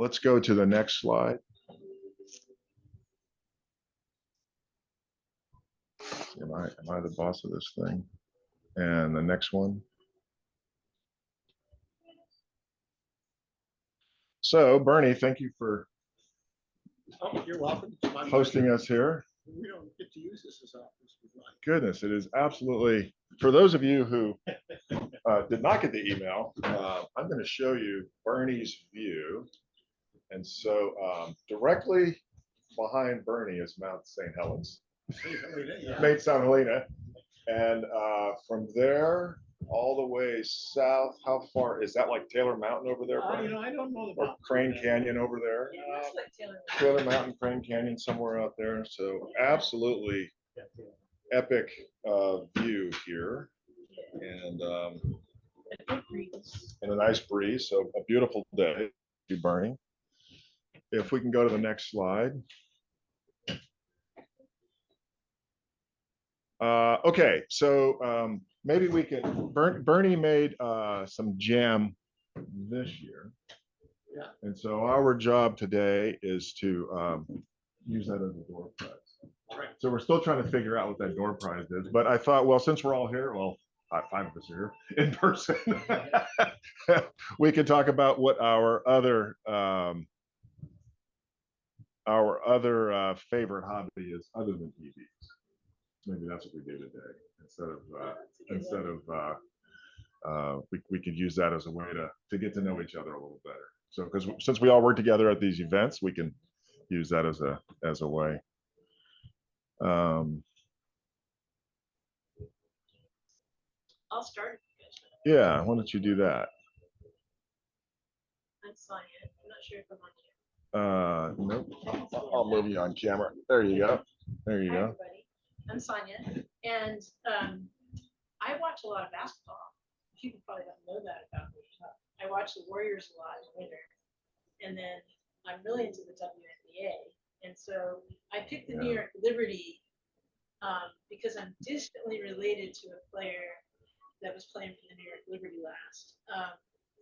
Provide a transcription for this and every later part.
let's go to the next slide. Am I the boss of this thing? And the next one. So Bernie, thank you for you're welcome. hosting us here. We don't get to use this as often as we'd like. Goodness, it is absolutely, for those of you who did not get the email, I'm going to show you Bernie's view. And so directly behind Bernie is Mount St. Helens, Mount St. Helena. And from there all the way south, how far is that? Like Taylor Mountain over there? I don't know or Crane Canyon over there? Yeah, like Taylor Mountain, Crane Canyon, somewhere out there. So absolutely epic view here. And a nice breeze. So a beautiful day to be burning. If we can go to the next slide. Okay, so maybe we can, Bernie made some jam this year. Yeah. And so our job today is to use that as a door prize. Right. So we're still trying to figure out what that door prize is. But I thought, well, since we're all here, well, 5 of us are here in person, we could talk about what our other favorite hobby is other than EVs. Maybe that's what we do today instead of we could use that as a way to get to know each other a little better. So because since we all work together at these events, we can use that as a way. I'll start. Yeah, why don't you do that? I'm Sonja. I'm not sure if I'm on camera. Nope. I'll move you on camera. There you go. There you Hi, go. everybody. I'm Sonja, and I watch a lot of basketball. People probably don't know that about me. I watch the Warriors a lot in the winter, and then I'm really into the WNBA. And so I picked the New York Liberty because I'm distantly related to a player that was playing for the New York Liberty last.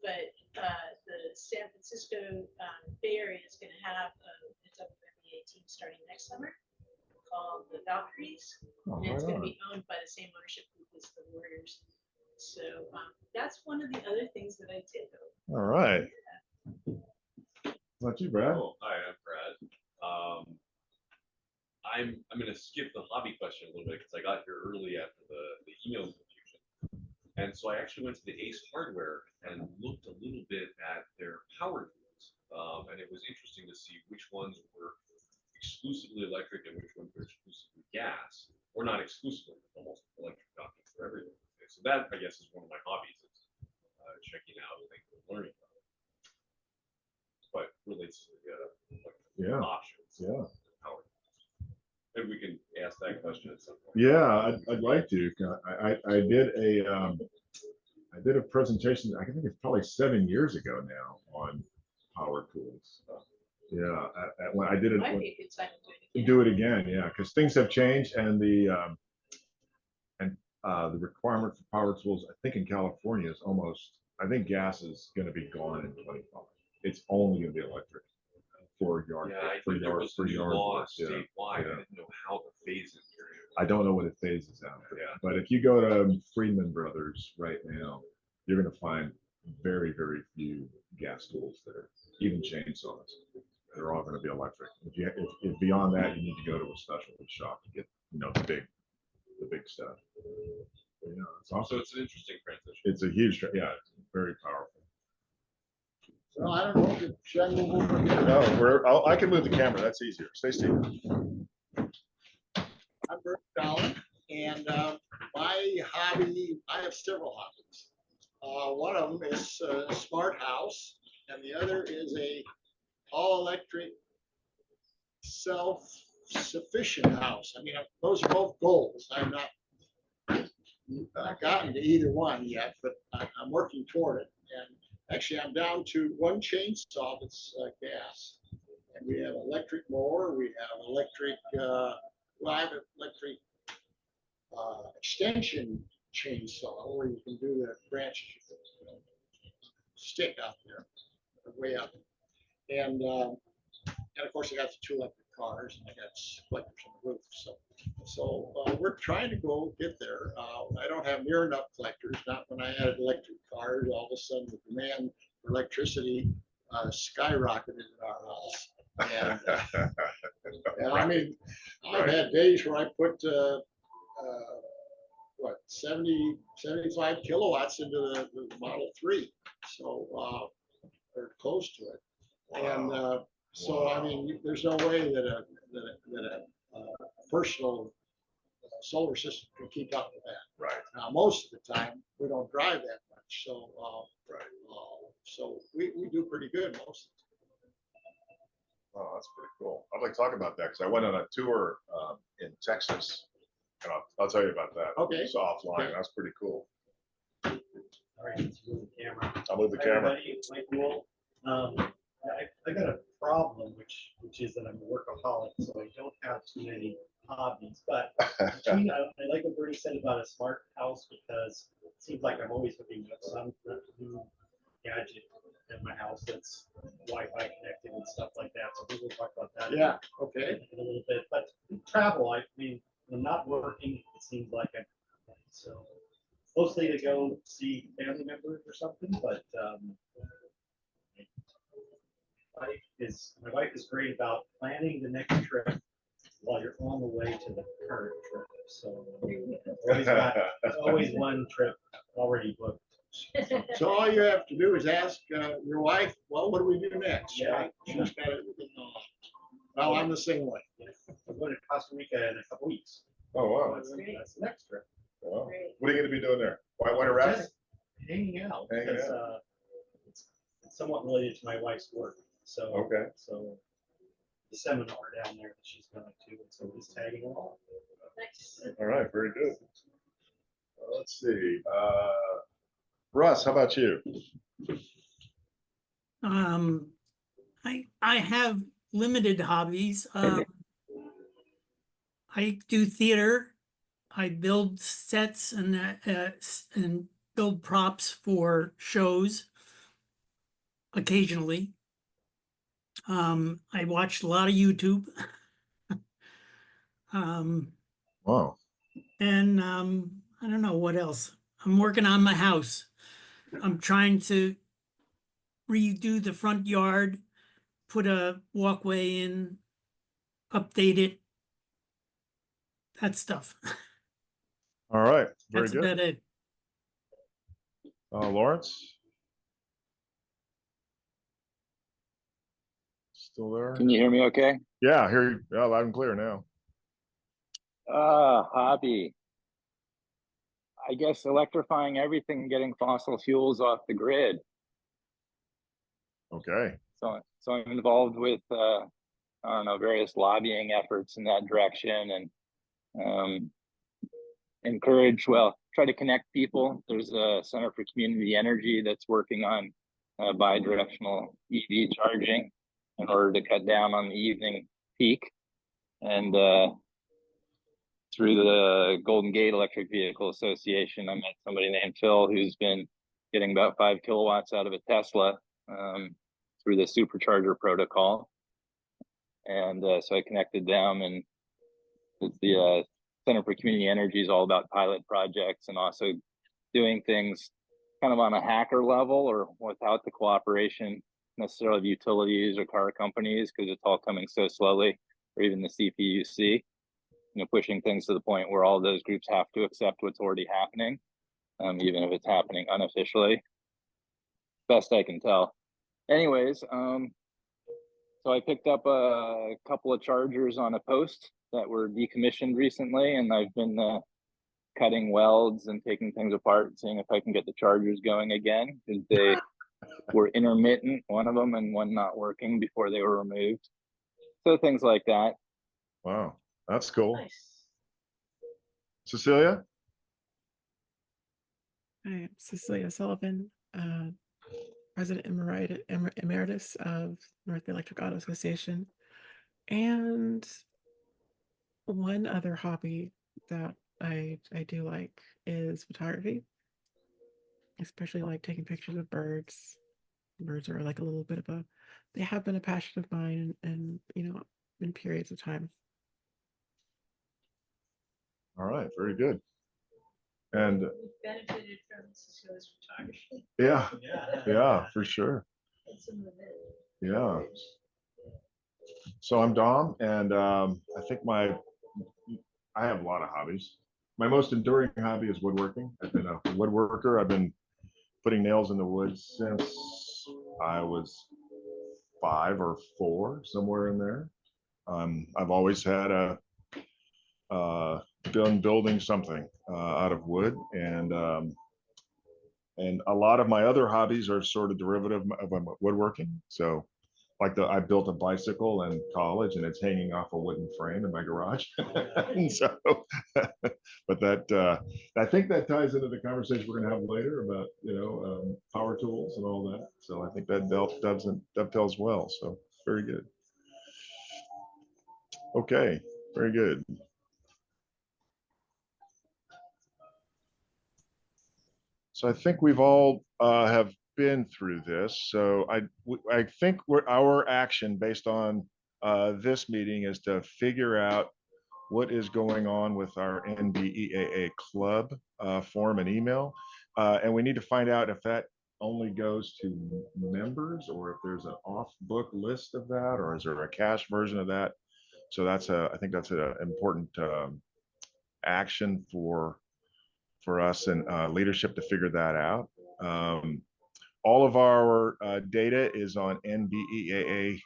But the San Francisco Bay Area is going to have a WNBA team starting next summer called the Valkyries, and it's going to be owned by the same ownership group as the Warriors. So that's one of the other things that I did. All right. Yeah. Not you, Brad. Oh, hi, I'm Brad. I'm going to skip the hobby question a little bit because I got here early after the email confusion. And so I actually went to the Ace Hardware and looked a little bit at their power tools. And it was interesting to see which ones were exclusively electric and which ones were exclusively gas, or not exclusively, almost electric options for everything. So that, I guess, is one of my hobbies, is checking out things and learning about it. But relates to the options. Yeah. Power. Maybe we can ask that question at some point. Yeah, I'd like to. I did a presentation, I think it's probably 7 years ago now, on power tools. Yeah, when I did it, Might be a good time to do it again. Yeah, because things have changed, and the requirement for power tools, I think in California, is almost, I think gas is going to be gone in 25. It's only going to be electric for yard. Yeah, I for think there yard, was for a new yard law work. Yeah. statewide. Yeah. I didn't know how the phase-in period. I don't know what it phases out. Yeah. But if you go to Friedman Brothers right now, you're going to find very, very few gas tools there, even chainsaws. They're all going to be electric. If beyond that, you need to go to a specialty shop to get, the big stuff. Yeah, it's awesome. So it's an interesting transition. It's a huge, yeah, it's very powerful. So I don't know, should I move over here? No, I can move the camera. That's easier. Stay seated. I'm Bert Collin, and my hobby, I have several hobbies. One of them is a smart house, and the other is a all-electric, self-sufficient house. I mean, those are both goals. I'm not gotten to either one yet, but I'm working toward it. And actually, I'm down to one chainsaw that's gas, and we have electric mower. We have electric. I have an electric extension chainsaw where you can do the branches, stick out there, way up. And of course, I got the 2 electric cars, and I got splitters on the roof. So we're trying to go get there. I don't have near enough collectors. Not when I added electric cars. All of a sudden, the demand for electricity skyrocketed in our house. And I mean, I've had days where I put what 75 kilowatts into the Model 3, so or close to it. And so I mean, there's no way that a personal solar system can keep up with that. Right. Now, most of the time, we don't drive that much, so so we do pretty good most of the Oh, that's pretty cool. I'd like to talk about that because I went on a tour in Texas, and I'll tell you about that. Okay. It's offline. Okay. That's pretty cool. All right, let's move the camera. I'll move the Hi, camera. everybody, it's Mike Wool. I got a problem, which is that I'm a workaholic, so I don't have too many hobbies. But between, I like what Bernie said about a smart house because it seems like I'm always looking at some new gadget in my house that's Wi-Fi connected and stuff like that. So we'll talk about that. Yeah. Okay. In a little bit. But travel, I mean, when I'm not working, it seems like I'm so mostly to go see family members or something, but my wife is great about planning the next trip while you're on the way to the current trip. So there's always one trip already booked. So all you have to do is ask your wife, well, what do we do next? Yeah. Right? She's got everything on. Well, I'm the same way. I'm going to Costa Rica in a couple weeks. Oh, wow. That's the next trip. Wow. Great. What are you going to be doing there? Whitewater rafting? Just hanging out. Hanging because, out. It's somewhat related to my wife's work. So, Okay. So the seminar down there that she's going to, and so we're just tagging along. Nice. All right. Very good. Let's see. Russ, how about you? I have limited hobbies. I do theater. I build sets and build props for shows occasionally. I watched a lot of YouTube. Wow. And I don't know what else. I'm working on my house. I'm trying to redo the front yard, put a walkway in, update it. That stuff. All right. Very That's good. about it. Lawrence? Still there? Can you hear me okay? Yeah, I hear you. Yeah, loud and clear now. Hobby. I guess electrifying everything and getting fossil fuels off the grid. Okay. So I'm involved with, I don't know, various lobbying efforts in that direction and try to connect people. There's a Center for Community Energy that's working on bi-directional EV charging in order to cut down on the evening peak. And through the Golden Gate Electric Vehicle Association, I met somebody named Phil who's been getting about 5 kilowatts out of a Tesla through the supercharger protocol. And so I connected them, and the Center for Community Energy is all about pilot projects and also doing things kind of on a hacker level or without the cooperation necessarily of utilities or car companies because it's all coming so slowly, or even the CPUC, pushing things to the point where all those groups have to accept what's already happening, even if it's happening unofficially. Best I can tell. Anyways, so I picked up a couple of chargers on a post that were decommissioned recently, and I've been cutting welds and taking things apart and seeing if I can get the chargers going again because they were intermittent, one of them, and one not working before they were removed. So things like that. Wow. That's cool. Nice. Cecilia? Hi, I'm Cecilia Sullivan, President Emeritus of North Bay Electric Auto Association. And one other hobby that I do like is photography, especially like taking pictures of birds. Birds are like a little bit of a they have been a passion of mine, and in periods of time. All right, very good. And We've benefited from Cecilia's photography. yeah, Yeah. yeah, for sure. And some of it. Yeah. So I'm Dom, and I think I have a lot of hobbies. My most enduring hobby is woodworking. I've been a woodworker. I've been putting nails in the wood since I was 5 or 4, somewhere in there. I've always had been building something out of wood, and a lot of my other hobbies are sort of derivative of woodworking. So like I built a bicycle in college, and it's hanging off a wooden frame in my garage. And so, but I think that ties into the conversation we're going to have later about power tools and all that. So I think that dovetails well. So very good. Okay, very good. So I think we've all have been through this. So I think our action based on this meeting is to figure out what is going on with our NBEAA club form and email. And we need to find out if that only goes to members, or if there's an off book list of that, or is there a cache version of that? So I think that's an important action for us and leadership to figure that out. All of our data is on nbeaa.org.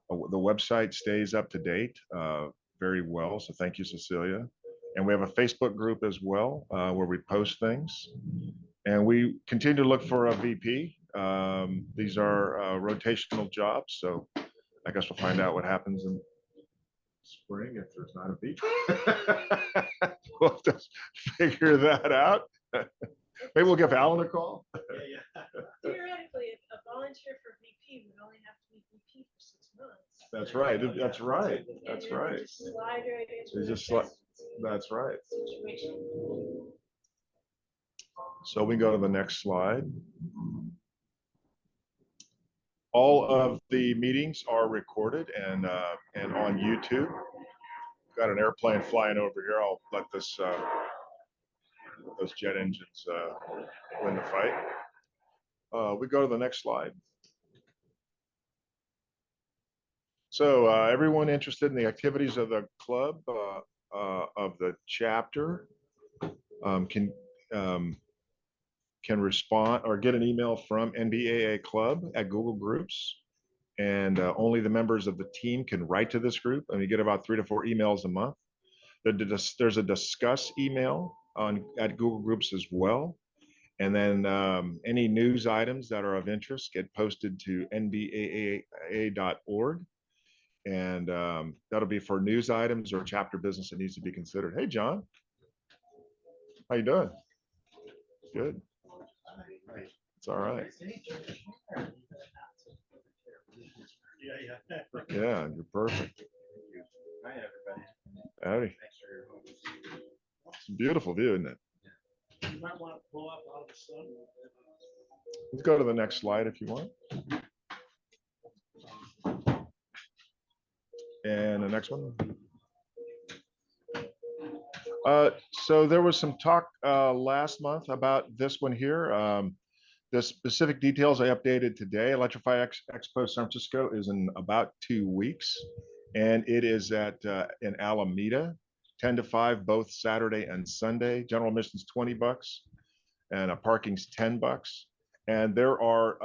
The website stays up to date very well, so thank you, Cecilia. And we have a Facebook group as well where we post things. And we continue to look for a VP. These are rotational jobs, so I guess we'll find out what happens in spring if there's not a VP. We'll just figure that out. Maybe we'll give Alan a call. Yeah. Theoretically, a volunteer for VP would only have to be VP for 6 months. That's right. That's right. And That's then they right. just slide right into They an just slide. assessment That's right. situation. So we go to the next slide. All of the meetings are recorded and on YouTube. Got an airplane flying over here. I'll let those jet engines win the fight. We go to the next slide. So everyone interested in the activities of the club, of the chapter, can respond or get an email from NBEAA Club at Google Groups. And only the members of the team can write to this group. And we get about 3 to 4 emails a month. There's a discuss email at Google Groups as well. And then any news items that are of interest get posted to nbeaa.org. And that'll be for news items or chapter business that needs to be considered. Hey, John. How you doing? Good. It's all right. Yeah, you're perfect. Hi, everybody. Howdy. Thanks for your home. It's a beautiful view, isn't it? You might want to pull up out of the sun. Let's go to the next slide if you want. And the next one. So there was some talk last month about this one here. The specific details I updated today. Electrify Expo San Francisco is in about 2 weeks, and it is at in Alameda, 10 to 5, both Saturday and Sunday. General admission's $20, and parking's $10. And there are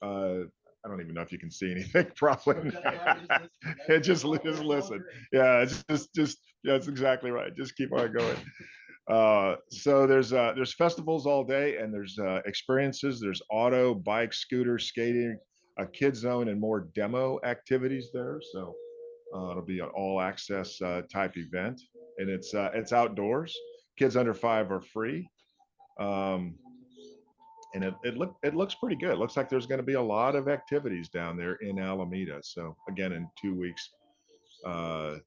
I don't even know if you can see anything. Probably. Just listen. Yeah, it's just that's exactly right. Just keep on going. So there's festivals all day, and there's experiences. There's auto, bike, scooter, skating, a kid zone, and more demo activities there. So it'll be an all access type event, and it's outdoors. Kids under 5 are free. And it looks pretty good. It looks like there's going to be a lot of activities down there in Alameda. So again, in 2 weeks, $20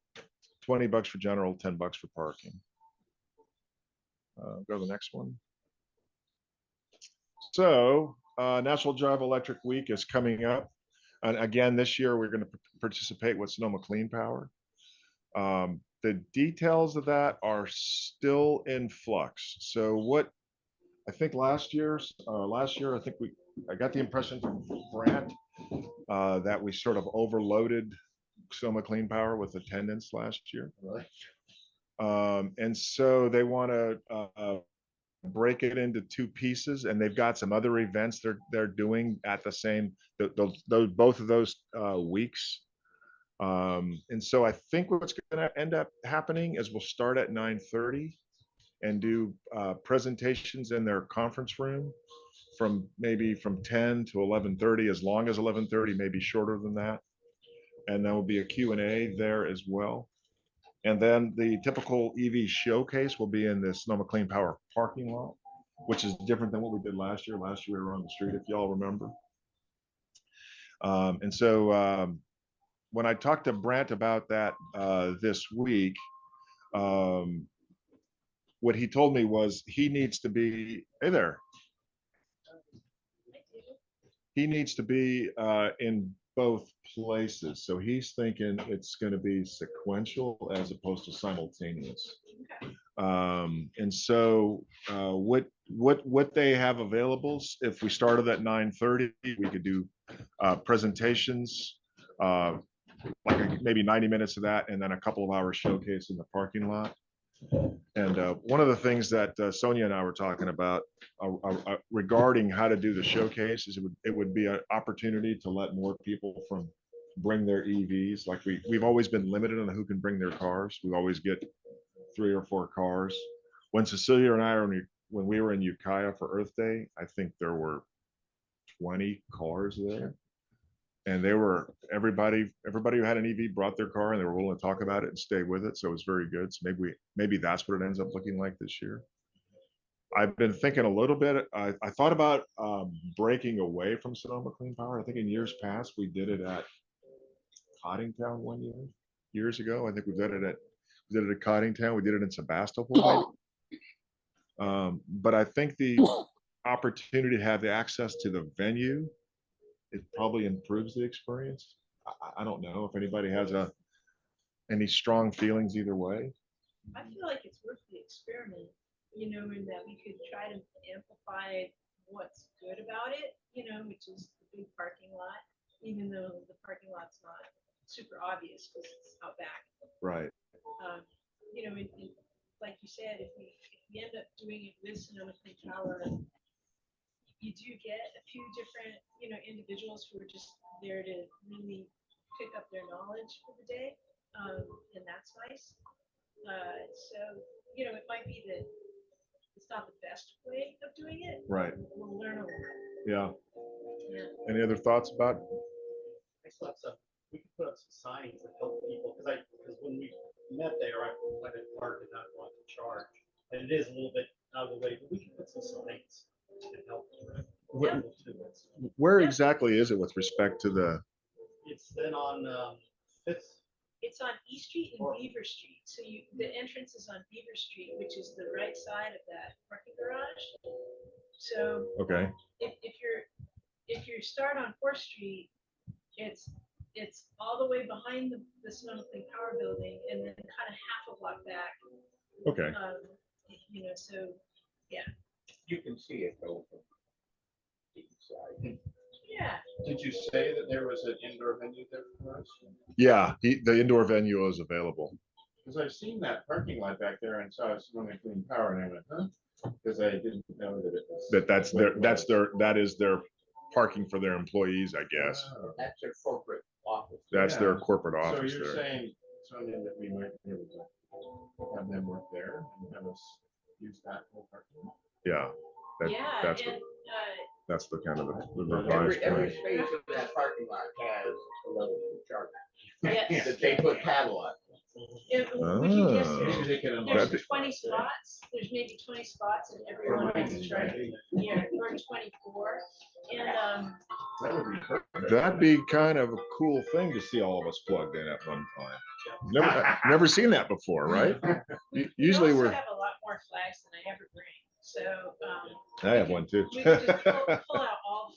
for general, $10 for parking. Go to the next one. So National Drive Electric Week is coming up. And again, this year we're going to participate with Sonoma Clean Power. The details of that are still in flux. So what I think last year, I think I got the impression from Brant that we sort of overloaded Sonoma Clean Power with attendance last year. Really? And so they want to break it into two pieces, and they've got some other events they're doing at the same both of those weeks. And so I think what's going to end up happening is we'll start at 9:30 and do presentations in their conference room from 10 to 11:30, as long as 11:30, maybe shorter than that. And there will be a Q&A there as well. And then the typical EV showcase will be in the Sonoma Clean Power parking lot, which is different than what we did last year. Last year we were on the street, if y'all remember. And so when I talked to Brant about that this week, what he told me was he needs to be, hey there, he needs to be in both places. So he's thinking it's going to be sequential as opposed to simultaneous. And so what they have available, if we started at 9:30, we could do presentations, like maybe 90 minutes of that, and then a couple of hours showcase in the parking lot. And one of the things that Sonja and I were talking about regarding how to do the showcase is it would be an opportunity to let more people bring their EVs. Like we've always been limited on who can bring their cars. We always get 3 or 4 cars. When Cecilia and I when we were in Ukiah for Earth Day, I think there were 20 cars there. And everybody who had an EV brought their car, and they were willing to talk about it and stay with it. So it was very good. So maybe that's what it ends up looking like this year. I've been thinking a little bit. I thought about breaking away from Sonoma Clean Power. I think in years past we did it at Coddingtown years ago. I think we did it at Coddingtown. We did it in Sebastopol. But I think the opportunity to have the access to the venue, it probably improves the experience. I don't know if anybody has any strong feelings either way. I feel like it's worth the experiment, in that we could try to amplify what's good about it, which is the big parking lot, even though the parking lot's not super obvious because it's out back. Right. Like you said, if we end up doing it with Sonoma Clean Power, you do get a few different, individuals who are just there to really pick up their knowledge for the day, and that's nice. So, it might be that it's not the best way of doing it. Right. We'll learn a lot. Yeah. Yeah. Any other thoughts about? I thought we could put up some signs that help people, because when we met there, I went at Mark and not want to charge, and it is a little bit out of the way, but we can put some signs to help people too. Where exactly is it with respect to the? It's then on Fifth. It's on E Street and Beaver Street. So the entrance is on Beaver Street, which is the right side of that parking garage. So Okay. if you start on 4th Street, it's all the way behind the Sonoma Clean Power building, and then kind of half a block back. Okay. So yeah. You can see it though. Yeah. Did you say that there was an indoor venue there for us? Yeah, the indoor venue is available. Because I've seen that parking lot back there and saw Sonoma Clean Power, and I went, huh? Because I didn't know that it was. That is their parking for their employees, I guess. Oh, that's their corporate office. That's their Yeah. corporate office. So you're there. saying, Sonia, that we might be able to have them work there and have us use that whole parking lot? Yeah. That's and that's the kind of the Every revised plan. space in that parking lot has a level of charge yes. that they put paddle on. We can guess Ah. there's They can unlock That'd There's be- 20 spots. There's maybe 20 spots, and everyone has a charge. Yeah, or 24. And That would be perfect. That'd be kind of a cool thing to see all of us plugged in at one time. Never seen that before, right? Usually we also we're. have a lot more flags than I ever bring. So I have one too. we can just pull out all the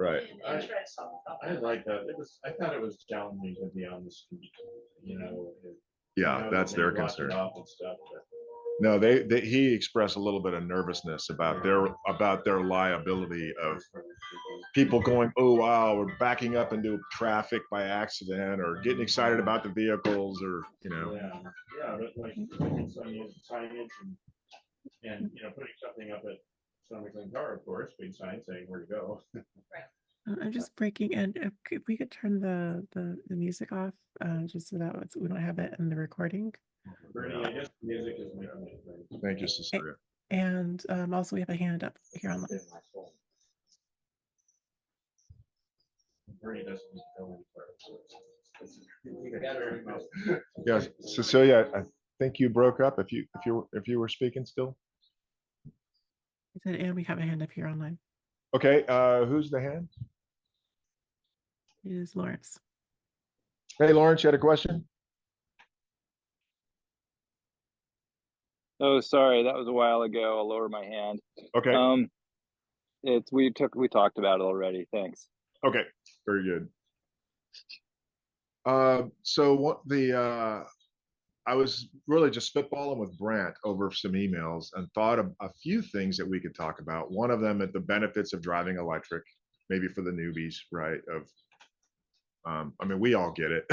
Right. And try to solve the I problem. like that. I thought it was challenging to be on the street, you know. Yeah, I know that's that their they block it concern. off and stuff, but No, he expressed a little bit of nervousness about their liability of people going, oh wow, we're backing up into traffic by accident, or getting excited about the vehicles, or yeah, but like putting some signage and you know, putting something up at Sonja Cary Power, of course, big sign saying where to go. I'm just breaking, and if we could turn the music off, just so that we don't have it in the recording. Bernie, I guess music is my. Thank you, Cecilia. And also we have a hand up here on the. Bernie doesn't go anywhere. Yes, Cecilia, I think you broke up. If you were speaking still. I said, and we have a hand up here online. Okay, who's the hand? It is Lawrence. Hey, Lawrence, you had a question? Oh, sorry, that was a while ago. I'll lower my hand. Okay. We talked about it already. Thanks. Okay, very good. So I was really just spitballing with Brant over some emails and thought of a few things that we could talk about. One of them at the benefits of driving electric, maybe for the newbies, right? I mean, we all get it.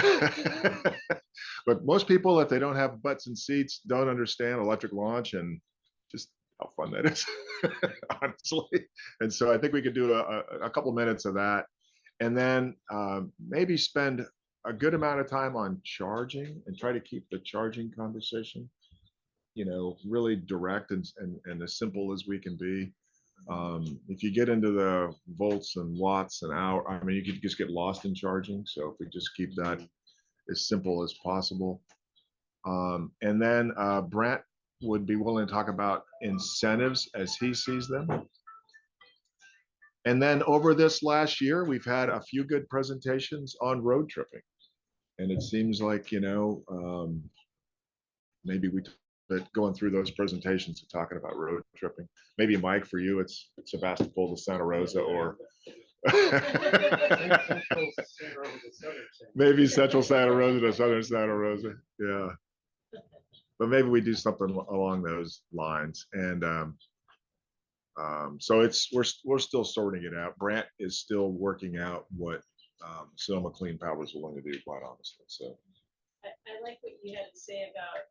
But most people, if they don't have butts and seats, don't understand electric launch and just how fun that is, honestly. And so I think we could do a couple minutes of that. And then maybe spend a good amount of time on charging and try to keep the charging conversation, really direct and as simple as we can be. If you get into the volts and watts an hour, I mean, you could just get lost in charging. So if we just keep that as simple as possible. And then Brent would be willing to talk about incentives as he sees them. And then over this last year, we've had a few good presentations on road tripping. And it seems like, maybe but going through those presentations and talking about road tripping. Maybe Mike, for you, it's Sebastopol to Santa Rosa, or maybe Central Santa Rosa to Southern Santa Rosa. Yeah. But maybe we do something along those lines. And so we're still sorting it out. Brant is still working out what Sonoma Clean Power is willing to do, quite honestly. So I like what you had to say about,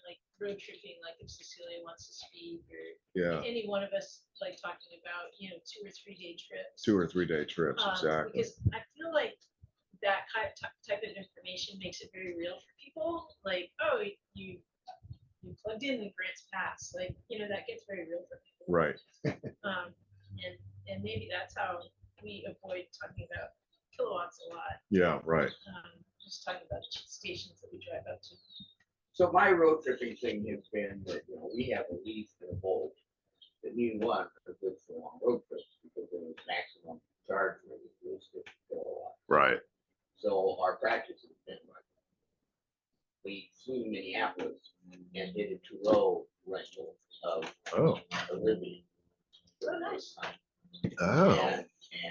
like road tripping, like if Cecilia wants to speak, or any one of us like talking about, 2 or 3 day trips. 2 or 3 day trips, exactly. Because I feel like that type of information makes it very real for people. Like, oh, you plugged in the Grants Pass, like, that gets very real for people. Right. And maybe that's how we avoid talking about kilowatts a lot. Yeah, right. Just talking about stations that we drive up to. So my road tripping thing has been that, we have a leaf and a bolt that neither one are good for long road trips because of the maximum charge rate is 50 kilowatts. Right. So our practice has been like, we flew to Minneapolis and did a 2-row rental of a Rivian. Oh, nice. Oh,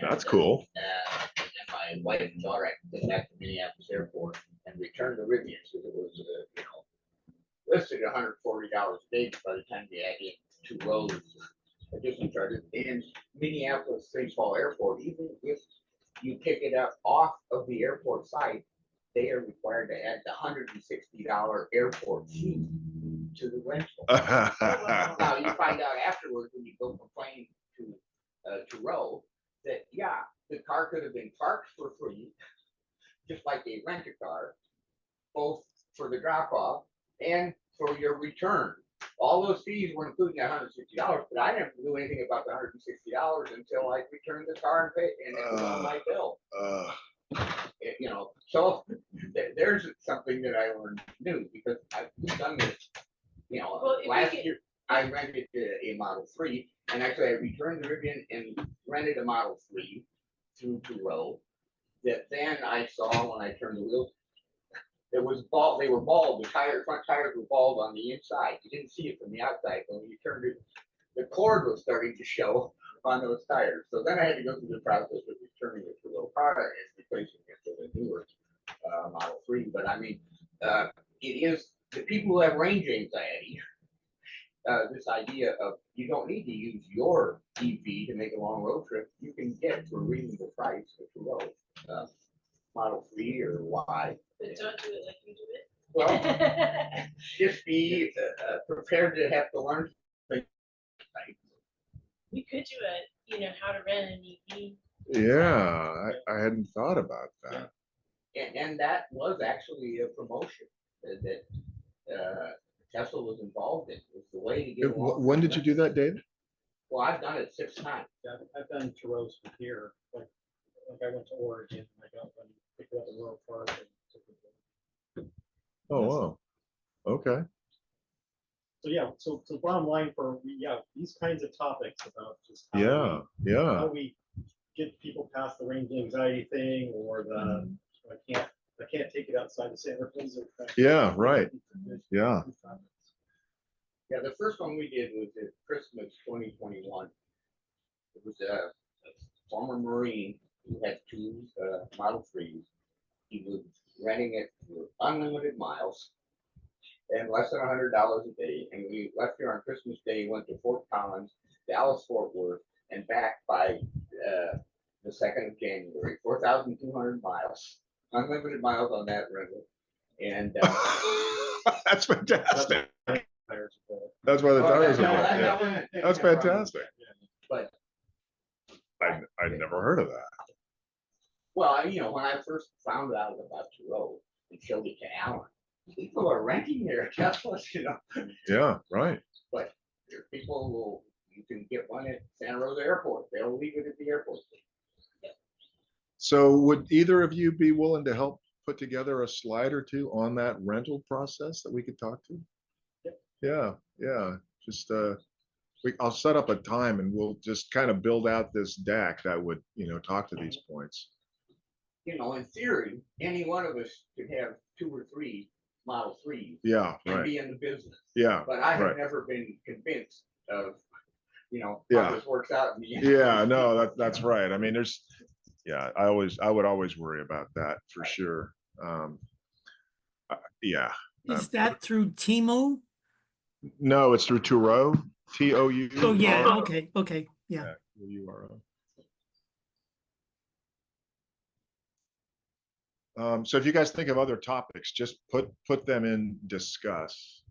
that's cool. And my wife and daughter went back to Minneapolis Airport and returned the Rivian because it was, listed $140 a day by the time they add in 2 rows. Additional charges. In Minneapolis St. Paul Airport, even if you pick it up off of the airport site, they are required to add the $160 airport fee to the rental. Now you find out afterwards when you go complain to Row that the car could have been parked for free, just like they rent a car, both for the drop off and for your return. All those fees were including $160, but I didn't do anything about the $160 until I returned the car and paid, and it was on my bill. So there's something that I learned new because I've done this. Last year I rented a Model 3, and actually I returned the Rivian and rented a Model 3 through 2-row. That then I saw when I turned the wheels. It was bald. They were bald. The front tires were bald on the inside. You didn't see it from the outside. But when you turned it, the cord was starting to show on those tires. So then I had to go through the process of returning it to low product and replacing it with a newer Model 3. But I mean, it is the people who have range anxiety. This idea of you don't need to use your EV to make a long road trip. You can get for a reasonable price a Turo Model 3 or Y. But don't do it like we do it. Well, just be prepared to have to learn. We could do how to rent an EV. Yeah, I hadn't thought about that. And that was actually a promotion that Tesla was involved in. It was the way to get along. When did you do that, David? Well, I've done it 6 times. Yeah, I've done Turos from here, like I went to Oregon, and I got one, picked it up in Rural Park and took it. Oh, wow. Okay. So yeah, so bottom line for, these kinds of topics about just Yeah, yeah. how we get people past the range anxiety thing, or the, I can't take it outside the San Francisco. Yeah, right. Yeah. Yeah, the first one we did was at Christmas 2021. It was a former Marine who had 2 Model 3s. He was renting it for unlimited miles and less than $100 a day. And we left here on Christmas Day, went to Fort Collins, Dallas, Fort Worth, and back by the 2nd of January. 4,200 miles, unlimited miles on that rental. And that's fantastic. Tires are full. That's why the tires are no, full. that- Yeah. that one- That's fantastic. But I'd never heard of that. well, when I first found out about Turo and showed it to Alan, people are renting their Teslas, Yeah, right. But there are people who you can get one at Santa Rosa Airport. They'll leave it at the airport. So would either of you be willing to help put together a slide or 2 on that rental process that we could talk to? Yeah, yeah. Just I'll set up a time and we'll just kind of build out this deck that would, talk to these points. In theory, any one of us could have 2 or 3 Model 3s Yeah, and right. be in the business. Yeah, But I have right. never been convinced of, how Yeah. this works out in the end. Yeah, no, that's right. I mean, I would always worry about that for sure. Yeah. Is that through Timo? No, it's through Turo, T-O-U. Oh, yeah, okay, yeah. U-R-O. So if you guys think of other topics, just put them in discuss.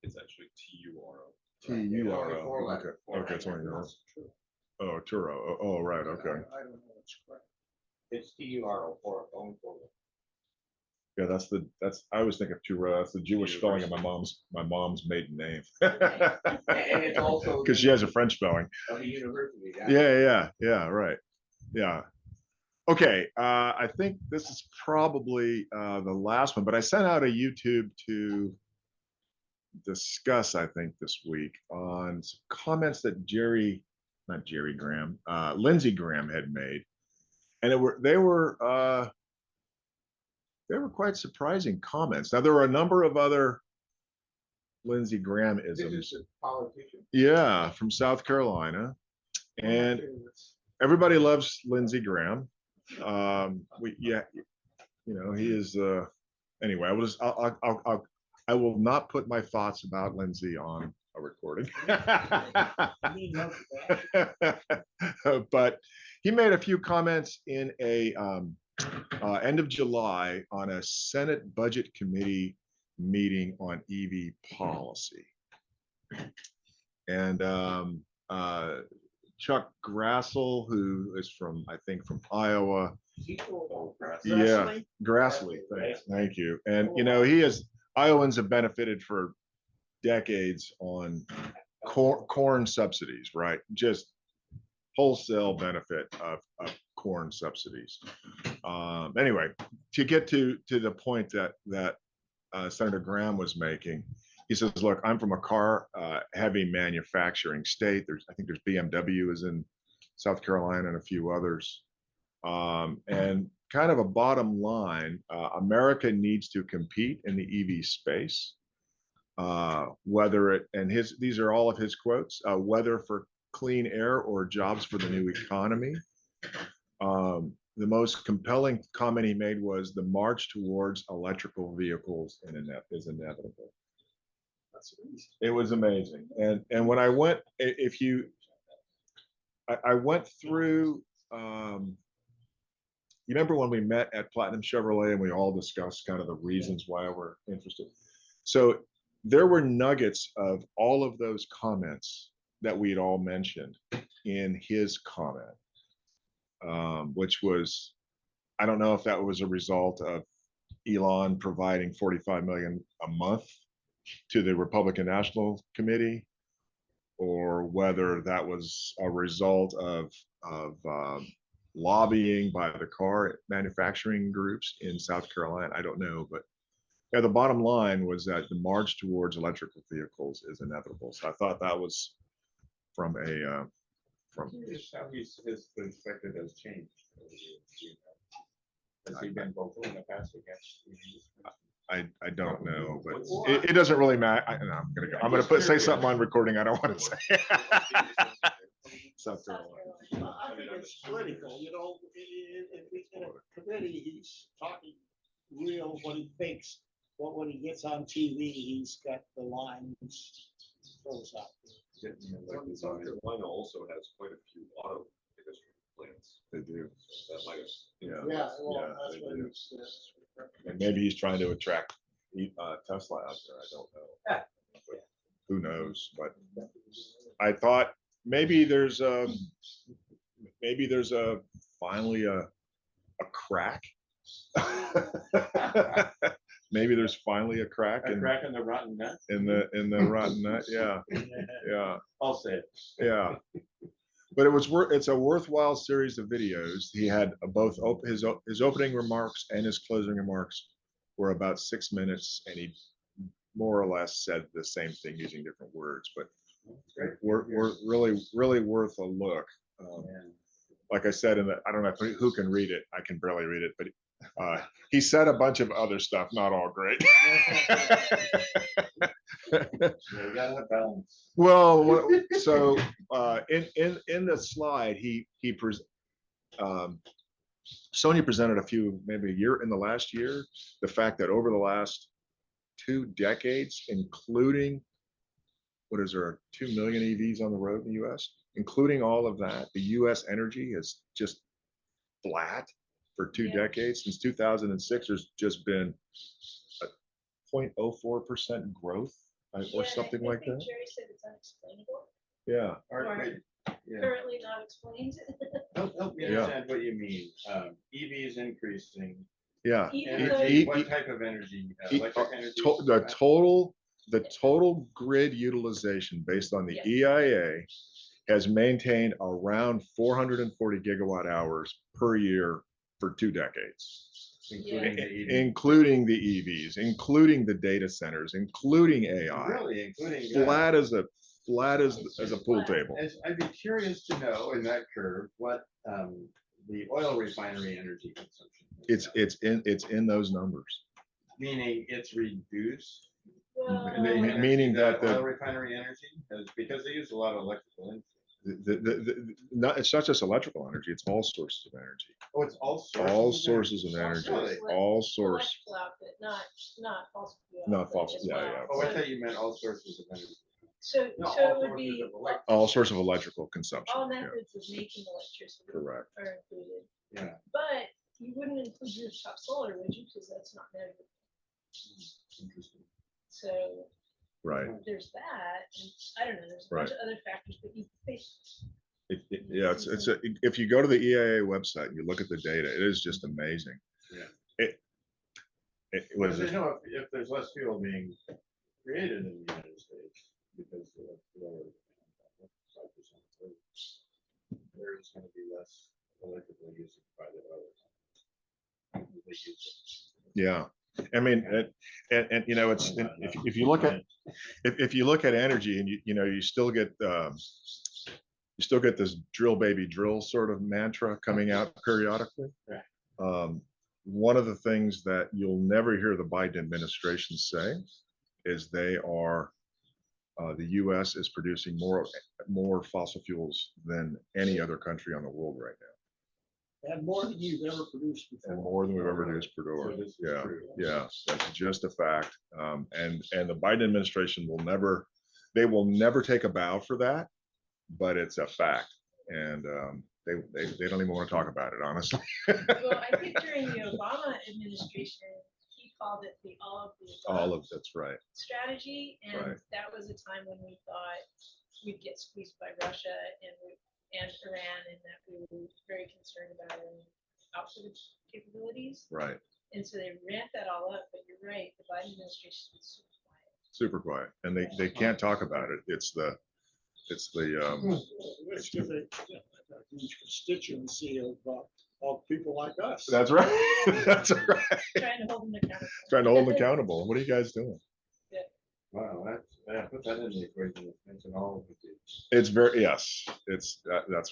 It's actually T-U-R-O. T-U-R-O. Okay, okay, it's only yours. Oh, Turo. Oh, right, okay. I don't know what's correct. It's Turo for own forward. Yeah, I always think of Turo. That's the Jewish spelling of my mom's maiden name. And it's also Because she has a French spelling. of the university. Yeah, right. Yeah. Okay, I think this is probably the last one, but I sent out a YouTube to discuss, I think, this week on some comments that Lindsey Graham had made. And they were quite surprising comments. Now, there were a number of other Lindsey Graham This isms. is a politician. Yeah, from South Carolina. And everybody loves Lindsey Graham. He is anyway, I will not put my thoughts about Lindsey on a recording. But he made a few comments in a end of July on a Senate Budget Committee meeting on EV policy. And Chuck Grassel, who is from Iowa. Yeah, Grassley. Thank you. And Iowans have benefited for decades on corn subsidies, right? Just wholesale benefit of corn subsidies. Anyway, to get to the point that Senator Graham was making, he says, look, I'm from a car heavy manufacturing state. I think there's BMW is in South Carolina and a few others. And kind of a bottom line, America needs to compete in the EV space, these are all of his quotes, whether for clean air or jobs for the new economy. The most compelling comment he made was the march towards electrical vehicles is inevitable. It was amazing. And when I went, I went through, you remember when we met at Platinum Chevrolet and we all discussed kind of the reasons why we're interested. So there were nuggets of all of those comments that we had all mentioned in his comment, which was, I don't know if that was a result of Elon providing 45 million a month to the Republican National Committee, or whether that was a result of lobbying by the car manufacturing groups in South Carolina. I don't know, but yeah, the bottom line was that the march towards electrical vehicles is inevitable. So I thought that was from a Just how his perspective has changed. Has he been vocal in the past against EVs? I don't know, but it doesn't really matter. I'm gonna say something on recording I don't want to say. South Carolina. Well, I think it's political, you know, in a committee, he's talking real what he thinks, but when he gets on TV, he's got the lines throws out there. South Carolina also has quite a few auto industry plants. They do. So that might have, Yeah. Yeah, well, they that's what do. he says. And maybe he's trying to attract Tesla out there. I don't know. But who knows? But I thought maybe there's finally a crack. Maybe there's finally a crack A crack in the rotten nut? in the rotten nut. Yeah. Yeah. I'll say it. Yeah. But it's a worthwhile series of videos. He had both his opening remarks and his closing remarks were about 6 minutes, and he more or less said the same thing using different words, but we're really worth a look. Like I said, I don't know who can read it. I can barely read it, but he said a bunch of other stuff, not all great. We gotta have balance. Well, so in the slide, Sonja presented maybe a year in the last year, the fact that over the last 2 decades, including, what is there, 2 million EVs on the road in the US, including all of that, the US energy is just flat for 2 decades. Since 2006, there's just been a 0.04% growth or something like that. Jerry said it's unexplainable. Yeah. Currently not explained. Help me understand what you mean. EVs increasing. Yeah. Energy, what type of energy? Electric energy? The total grid utilization based on the EIA has maintained around 440 gigawatt hours per year for 2 decades. Including the EVs, including the data centers, including AI. Really, including flat as a pool table. I'd be curious to know in that curve what the oil refinery energy consumption is. It's in those numbers. Meaning it's reduced. Well, Meaning that the oil refinery energy is because they use a lot of electrical energy. It's not just electrical energy, it's all sources of energy. Oh, it's all sources of energy. All source. Electrical output, not fossil fuel. Not output fossil, as yeah, well. yeah. Oh, I thought you meant all sources of energy. So No, it all would be, All sorts of electrical consumption. all Yeah, methods of making electricity correct. are included. Yeah. But you wouldn't include rooftop solar, would you? Because that's not measured. Interesting. So Right. there's that, and I don't know, there's a bunch of other factors, but you think. Yeah, if you go to the EIA website and you look at the data, it is just amazing. Yeah. It was. Because if there's less fuel being created in the United States because of lower 5%, there is going to be less electrical usage by the others. Yeah. I mean, and you know, it's if you look at energy, and you still get this drill baby drill sort of mantra coming out periodically. One of the things that you'll never hear the Biden administration say is they are The US is producing more fossil fuels than any other country on the world right now. And more than you've ever produced before. And more than we've ever produced per door. So this is Yeah, true. yeah, that's just a fact. And the Biden administration they will never take a bow for that, but it's a fact. And they don't even want to talk about it, honestly. Well, I think during the Obama administration, he called it the all of the All above of that's right. strategy, and Right. that was a time when we thought we'd get squeezed by Russia and Iran, and that we were very concerned about our output capabilities. Right. And so they ramped that all up. But you're right, the Biden administration was super quiet. Super quiet, and they can't talk about it. It's the It's because they have a huge constituency of people like us. that's right. That's right. Trying to hold them accountable. Trying to hold them accountable. What are you guys doing? Wow, put that in the equation, it's mentioned all of it. It's very that's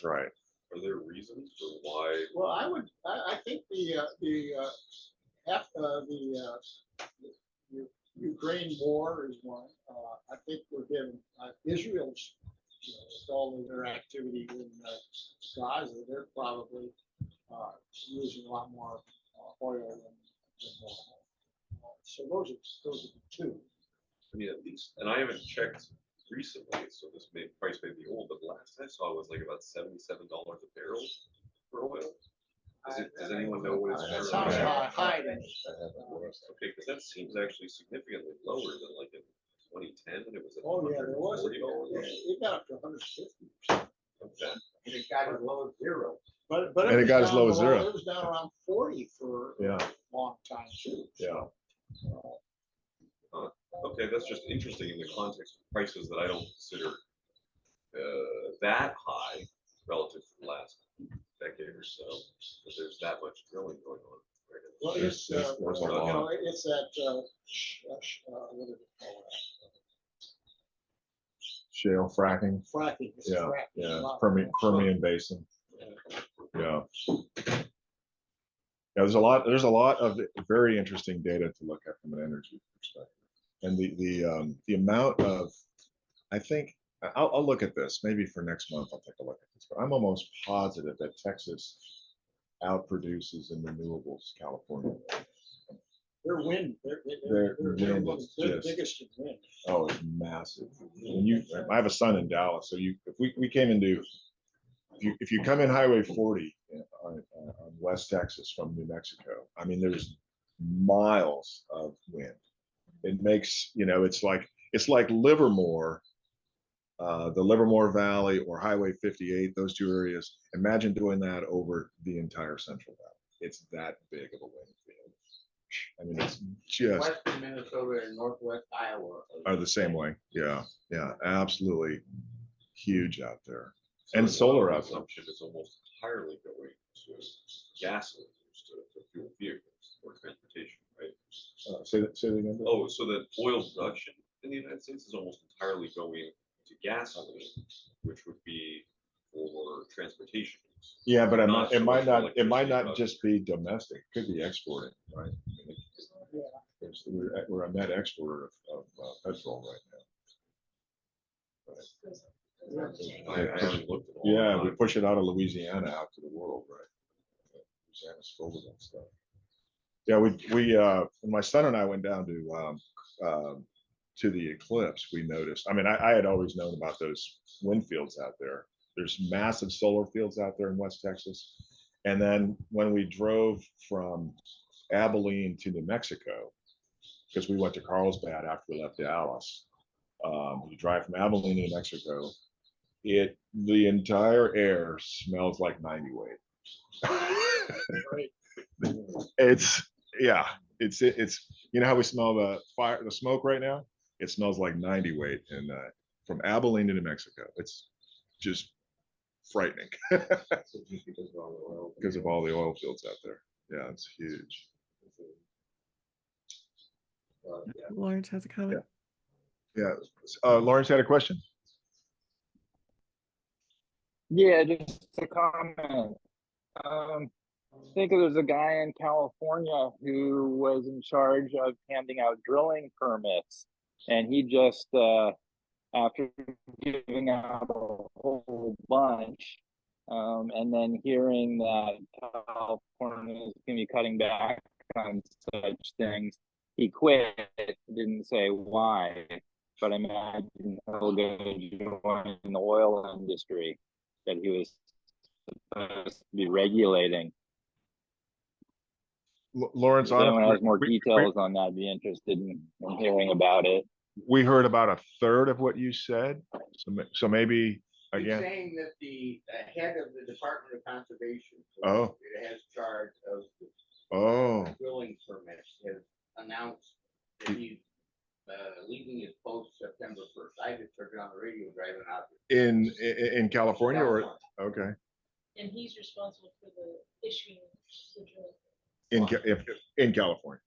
right. Are there reasons for why? Well, I think the Ukraine war is one. I think we're getting Israel's, with all of their activity in Gaza, they're probably using a lot more oil than normal. So those are the two. I mean, at least, and I haven't checked recently, so price may be old, but the last I saw was like about $77 a barrel for oil. Does anyone know what it's? That sounds high to me. Okay, because that seems actually significantly lower than like in 2010 when it was at Oh, yeah, there was. $140. It got up to 150. Okay. And it got as low as zero. But And it was got as down low as below- zero. It was down around 40 for Yeah. a long time too. Yeah. Okay, that's just interesting in the context of prices that I don't consider that high relative to the last decade or so. But there's that much drilling going on. Right now. Well, it's There's a lot. it's that what do they call it? Shale fracking. Fracking. It's Yeah, fracking. A yeah. lot. Permian Basin. Yeah. Yeah, there's a lot of very interesting data to look at from an energy perspective. And the amount of, I think, I'll look at this, maybe for next month, I'll take a look at this, but I'm almost positive that Texas outproduces in renewables California. Their wind, Their they're wind one of is the just- biggest in wind. Oh, it's massive. And I have a son in Dallas, so if we came into, if you come in Highway 40 on West Texas from New Mexico, I mean, there's miles of wind. It makes, it's like Livermore, the Livermore Valley or Highway 58, those two areas. Imagine doing that over the entire Central Valley. It's that big of a wind field. I mean, it's just Western Minnesota and northwest Iowa are the same way. Yeah, yeah, absolutely huge out there. So And the solar oil out there. consumption is almost entirely going to gasoline used to fuel vehicles or transportation, right? Say that again. Oh, so that oil production in the United States is almost entirely going to gasoline, which would be for transportation use. Yeah, but Not it so might much for not electricity just be domestic. It could be exporting, right? I mean, we're a net exporter of petrol right now. I haven't looked at all. Yeah, we push it out of Louisiana out to the world, right? Louisiana's full of that stuff. Yeah, when my son and I went down to the eclipse, we noticed. I mean, I had always known about those wind fields out there. There's massive solar fields out there in West Texas. And then when we drove from Abilene to New Mexico, because we went to Carlsbad after we left Dallas, you drive from Abilene to New Mexico, the entire air smells like 90 weight. It's how we smell the smoke right now? It smells like 90 weight. And from Abilene to New Mexico, it's just frightening because of all the oil fields out there. Yeah, it's huge. Lawrence has a comment. Yeah. Lawrence had a question. Yeah, just a comment. I think there's a guy in California who was in charge of handing out drilling permits, and he just after giving out a whole bunch, and then hearing that California is going to be cutting back on such things, he quit. Didn't say why, but I imagine he'll go join the oil industry that he was supposed to be regulating. Lawrence, If anyone has honestly, more details on that, I'd be interested in hearing about it. we heard about a third of what you said. So maybe He's again, saying that the head of the Department of Conservation. Oh. It has charge of the oh, drilling permits, has announced that he's leaving his post September 1st. I just heard it on the radio driving out. in California or okay, And he's responsible for the issuing the drilling. in California.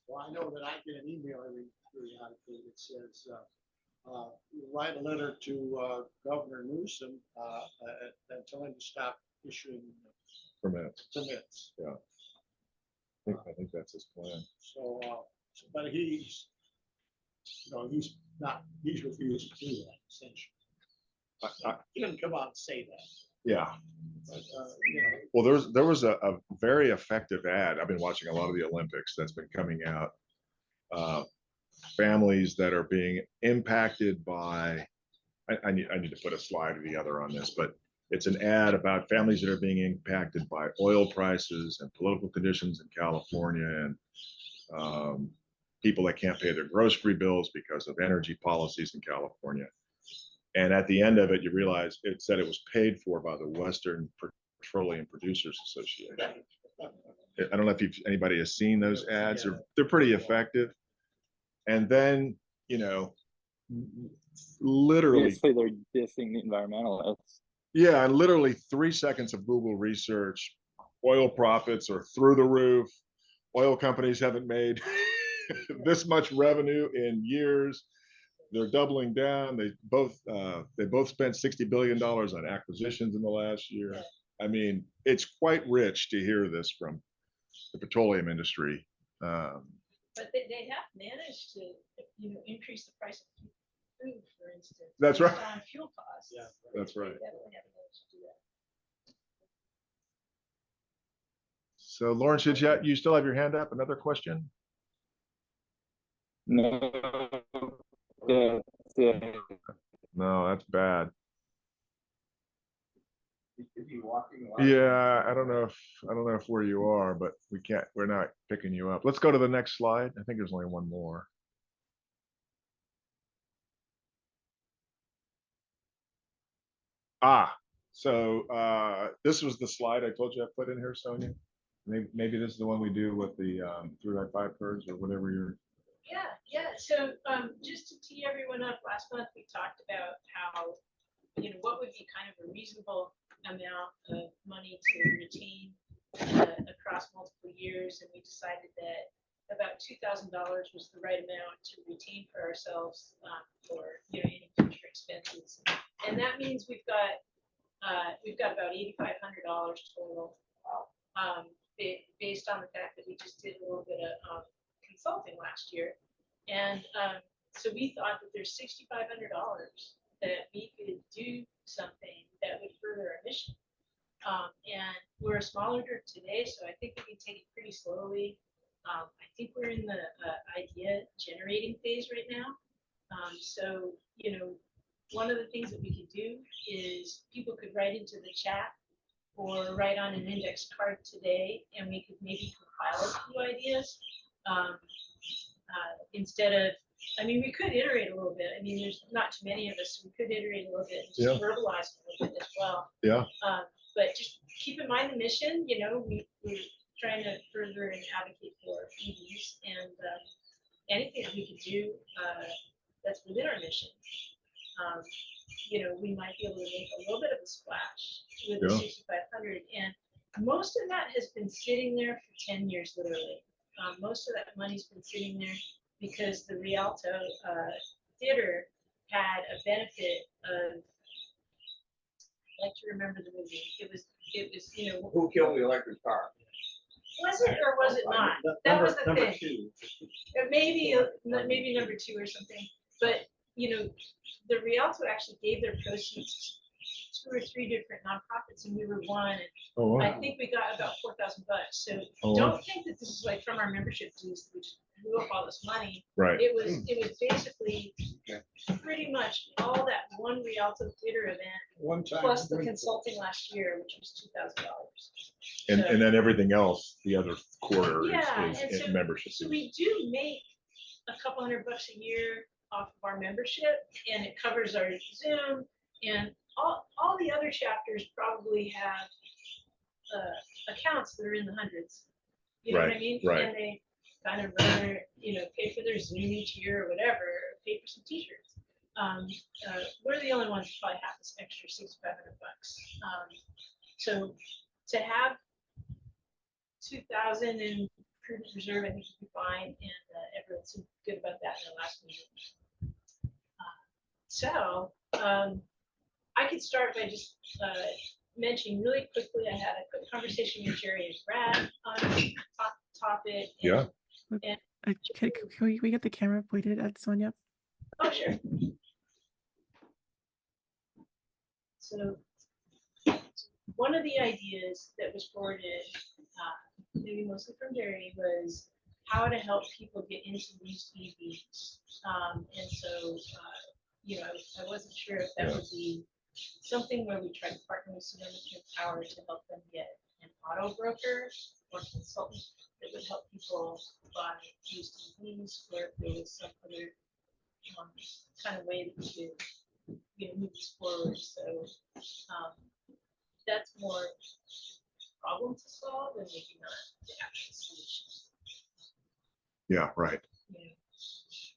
Well, I know that I get an email every periodically that says, write a letter to Governor Newsom and tell him to stop issuing Permits. permits. Yeah. I think that's his plan. So, but he's refused to do that essentially. He didn't come out and say that. Yeah. But, Well, there was a very effective ad. I've been watching a lot of the Olympics that's been coming out. Families that are being impacted by, I need to put a slide together on this, but it's an ad about families that are being impacted by oil prices and political conditions in California and people that can't pay their grocery bills because of energy policies in California. And at the end of it, you realize it said it was paid for by the Western Petroleum Producers Association. I don't know if anybody has seen those ads. They're pretty effective. And then, literally, Basically, they're dissing the environmentalists. yeah, and literally 3 seconds of Google research, oil profits are through the roof. Oil companies haven't made this much revenue in years. They're doubling down. They both spent $60 billion on acquisitions in the last year. I mean, it's quite rich to hear this from the petroleum industry. But they have managed to, increase the price of food, for instance. That's right. based on fuel costs. Yeah. That's right. They definitely have managed to do that. So Lawrence, you still have your hand up? Another question? No, that's it. No, that's bad. Is he walking? Yeah, I don't know if where you are, but we're not picking you up. Let's go to the next slide. I think there's only one more. So this was the slide I told you I put in here, Sonia. Maybe this is the one we do with the 3x5 curves or whatever you're. Yeah. So just to tee everyone up, last month we talked about how, what would be kind of a reasonable amount of money to retain across multiple years, and we decided that about $2,000 was the right amount to retain for ourselves for any future expenses, and that means we've got about $8,500 total, based on the fact that we just did a little bit of consulting last year, and so we thought that there's $6,500 that we could do something that would further our mission. And we're a smaller group today, so I think we can take it pretty slowly. I think we're in the idea generating phase right now. So, one of the things that we could do is people could write into the chat or write on an index card today, and we could maybe compile a few ideas instead of, we could iterate a little bit. There's not too many of us, so we could iterate a little bit and just verbalize a little bit as well. Yeah. But just keep in mind the mission, we're trying to further and advocate for EVs, and anything that we could do that's within our mission. We might be able to make a little bit of a splash with the 6,500, and most of that has been sitting there for 10 years, literally. Most of that money's been sitting there because the Rialto Theater had a benefit of, I like to remember the movie. It was Who killed the electric car? Was it or was it not? That was the Number thing. two. Maybe number 2 or something. But you know, the Rialto actually gave their proceeds to 2 or 3 different nonprofits, and we were one. And Oh, I wow. think we got about $4,000. So Oh, wow. don't think that this is like from our membership dues, which blew up all this money. Right. It was basically pretty much all that one Rialto theater event One time. plus the consulting last year, which was $2,000. And then everything else, the other quarter Yeah, and is so- in membership. So we do make a couple $100 a year off of our membership, and it covers our Zoom, and all the other chapters probably have accounts that are in the hundreds. You know what I Right, mean? right. And they kind of run, pay for their Zoom each year or whatever, pay for some t-shirts. We're the only ones that probably have this extra $600-$500. So to have 2,000 in prudent reserve, I think would be fine, and everyone seemed good about that in the last meeting. I could start by just mentioning really quickly, I had a quick conversation with Jerry and Brad on this topic. Yeah. Can we get the camera pointed at Sonja? Oh, sure. So one of the ideas that was forwarded, maybe mostly from Jerry, was how to help people get into these EVs. And so, I wasn't sure if that would be something where we try to partner with Sonoma Power to help them get an auto broker or consultant that would help people buy used EVs, or if there was some other kind of way that we could move this forward. So that's more problem to solve and maybe not the actual solution. Yeah, right.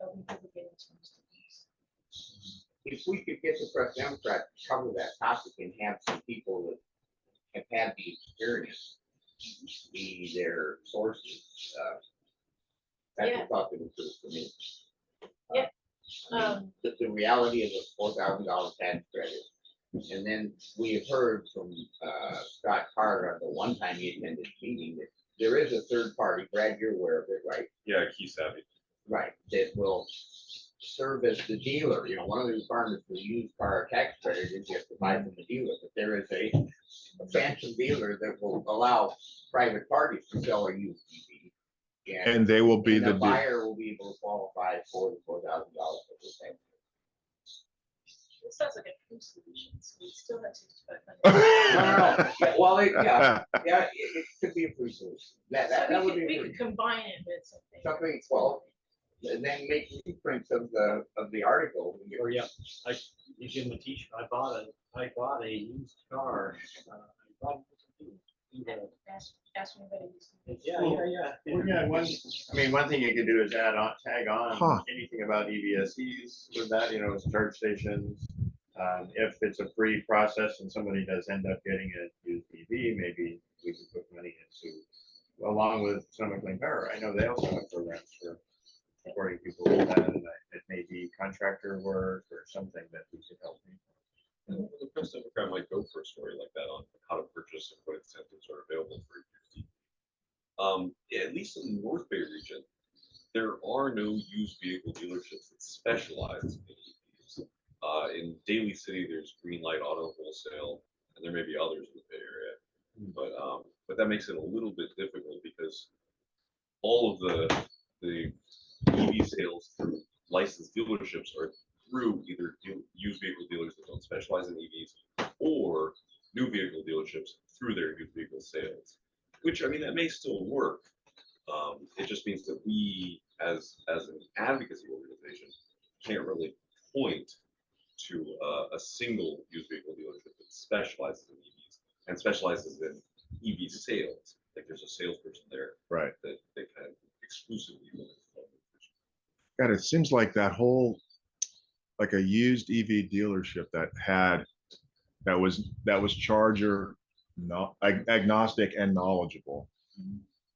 Helping people get into these things. If we could get the Press Democrat to cover that topic and have some people that have had the experience be their sources, that's Yeah. a thought that was good for me. Yeah. The reality of the $4,000 tax credit. And then we have heard from Scott Carter at the one time he attended the meeting that there is a third party, Brad, you're aware of it, right? Yeah, key savvy. Right, that will serve as the dealer. One of the requirements for the used car tax credit is you have to buy from the dealer, but there is a phantom dealer that will allow private parties to sell a used EV. And they will be And the the buyer will be able to qualify for the $4,000 for the same. It sounds like a free solution, so we still have No. $6,500. Yeah, well, it could be a free solution. That would be We a could free. combine it with something. Something, well, and then make reprints of the article. Or yeah, you give them a t-shirt. I bought a used car. Ask me about it. Yeah. Well, yeah, one thing you could do is tag on anything about EVSEs with that, charge stations. If it's a free process and somebody does end up getting a used EV, maybe we could put money into, along with Sonoma Clean Power. I know they also have programs for supporting people with that, and it may be contractor work or something that we could help people. And the Press Democrat might go for a story like that on how to purchase and what incentives are available for you. At least in the North Bay region, there are no used vehicle dealerships that specialize in EVs. In Daly City, there's Greenlight Auto Wholesale, and there may be others in the Bay Area. But that makes it a little bit difficult because all of the EV sales through licensed dealerships are through either used vehicle dealers that don't specialize in EVs or new vehicle dealerships through their used vehicle sales, which, I mean, that may still work. It just means that we, as an advocacy organization, can't really point to a single used vehicle dealership that specializes in EVs and specializes in EV sales. Like there's a salesperson there, Right. that kind of exclusively. God, it seems like that whole, like a used EV dealership that was charger agnostic and knowledgeable,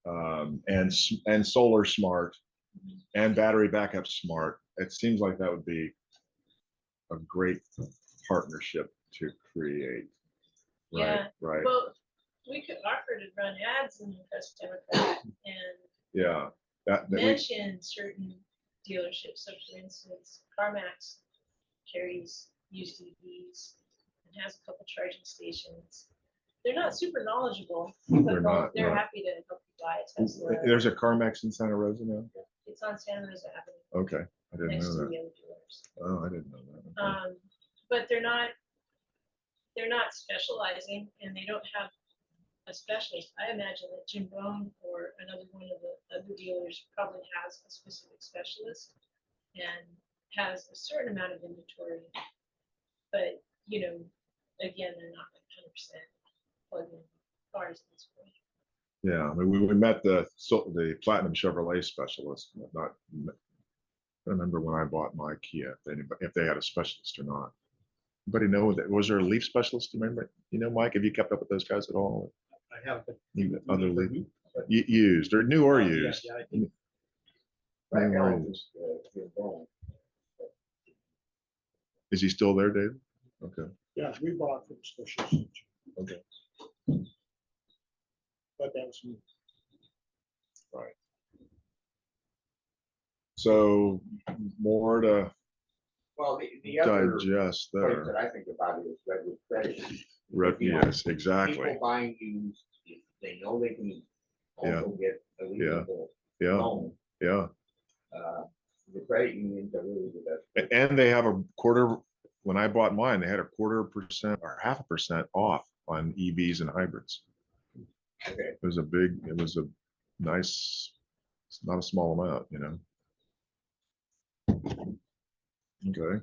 and solar smart and battery backup smart. It seems like that would be a great partnership to create. Right, Yeah. right. Well, we could offer to run ads in the Press Democrat and Yeah, that we, mention certain dealerships. So for instance, CarMax carries used EVs and has a couple charging stations. They're not super knowledgeable, They're but not, they're right. happy to help you buy a Tesla. There's a CarMax in Santa Rosa now? It's on Santa Rosa Avenue Okay, I didn't next know to that. the other dealers. Oh, I didn't know that. Okay. But they're not specializing, and they don't have a specialist. I imagine that Jim Bone or another one of the other dealers probably has a specific specialist and has a certain amount of inventory. But, you know, again, they're not like 100% plug-in cars at this point. Yeah, I mean, we met the Platinum Chevrolet specialist, not, I remember when I bought my Kia, if they had a specialist or not. Anybody know that? Was there a Leaf specialist? Do you remember? You know, Mike, have you kept up with those guys at all? I have, but. Other Leaf, used or new or Yeah, used? yeah, I think New or Background used. is, your bone. Is he still there, Dave? Okay, Yeah, we bought from Special, okay, but that was me. right. So more to Well, the other digest place there. that I think about it is redwood credit. Yes, exactly. People buying used, if they know they can also get a reasonable Yeah, loan. yeah. The credit unions are really the best. And they have a quarter, when I bought mine, they had a 1/4% or 0.5% off on EVs and hybrids. Okay. It was a nice, it's not a small amount, you know. Okay.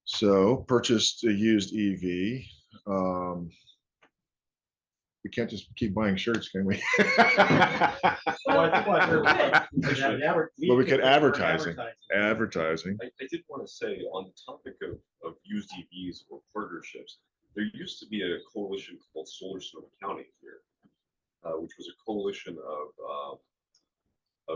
So purchased a used EV. We can't just keep buying shirts, can we? Well, we could advertising. Advertising. I did want to say on the topic of used EVs or partnerships, there used to be a coalition called Solar Sonoma County here, which was a coalition of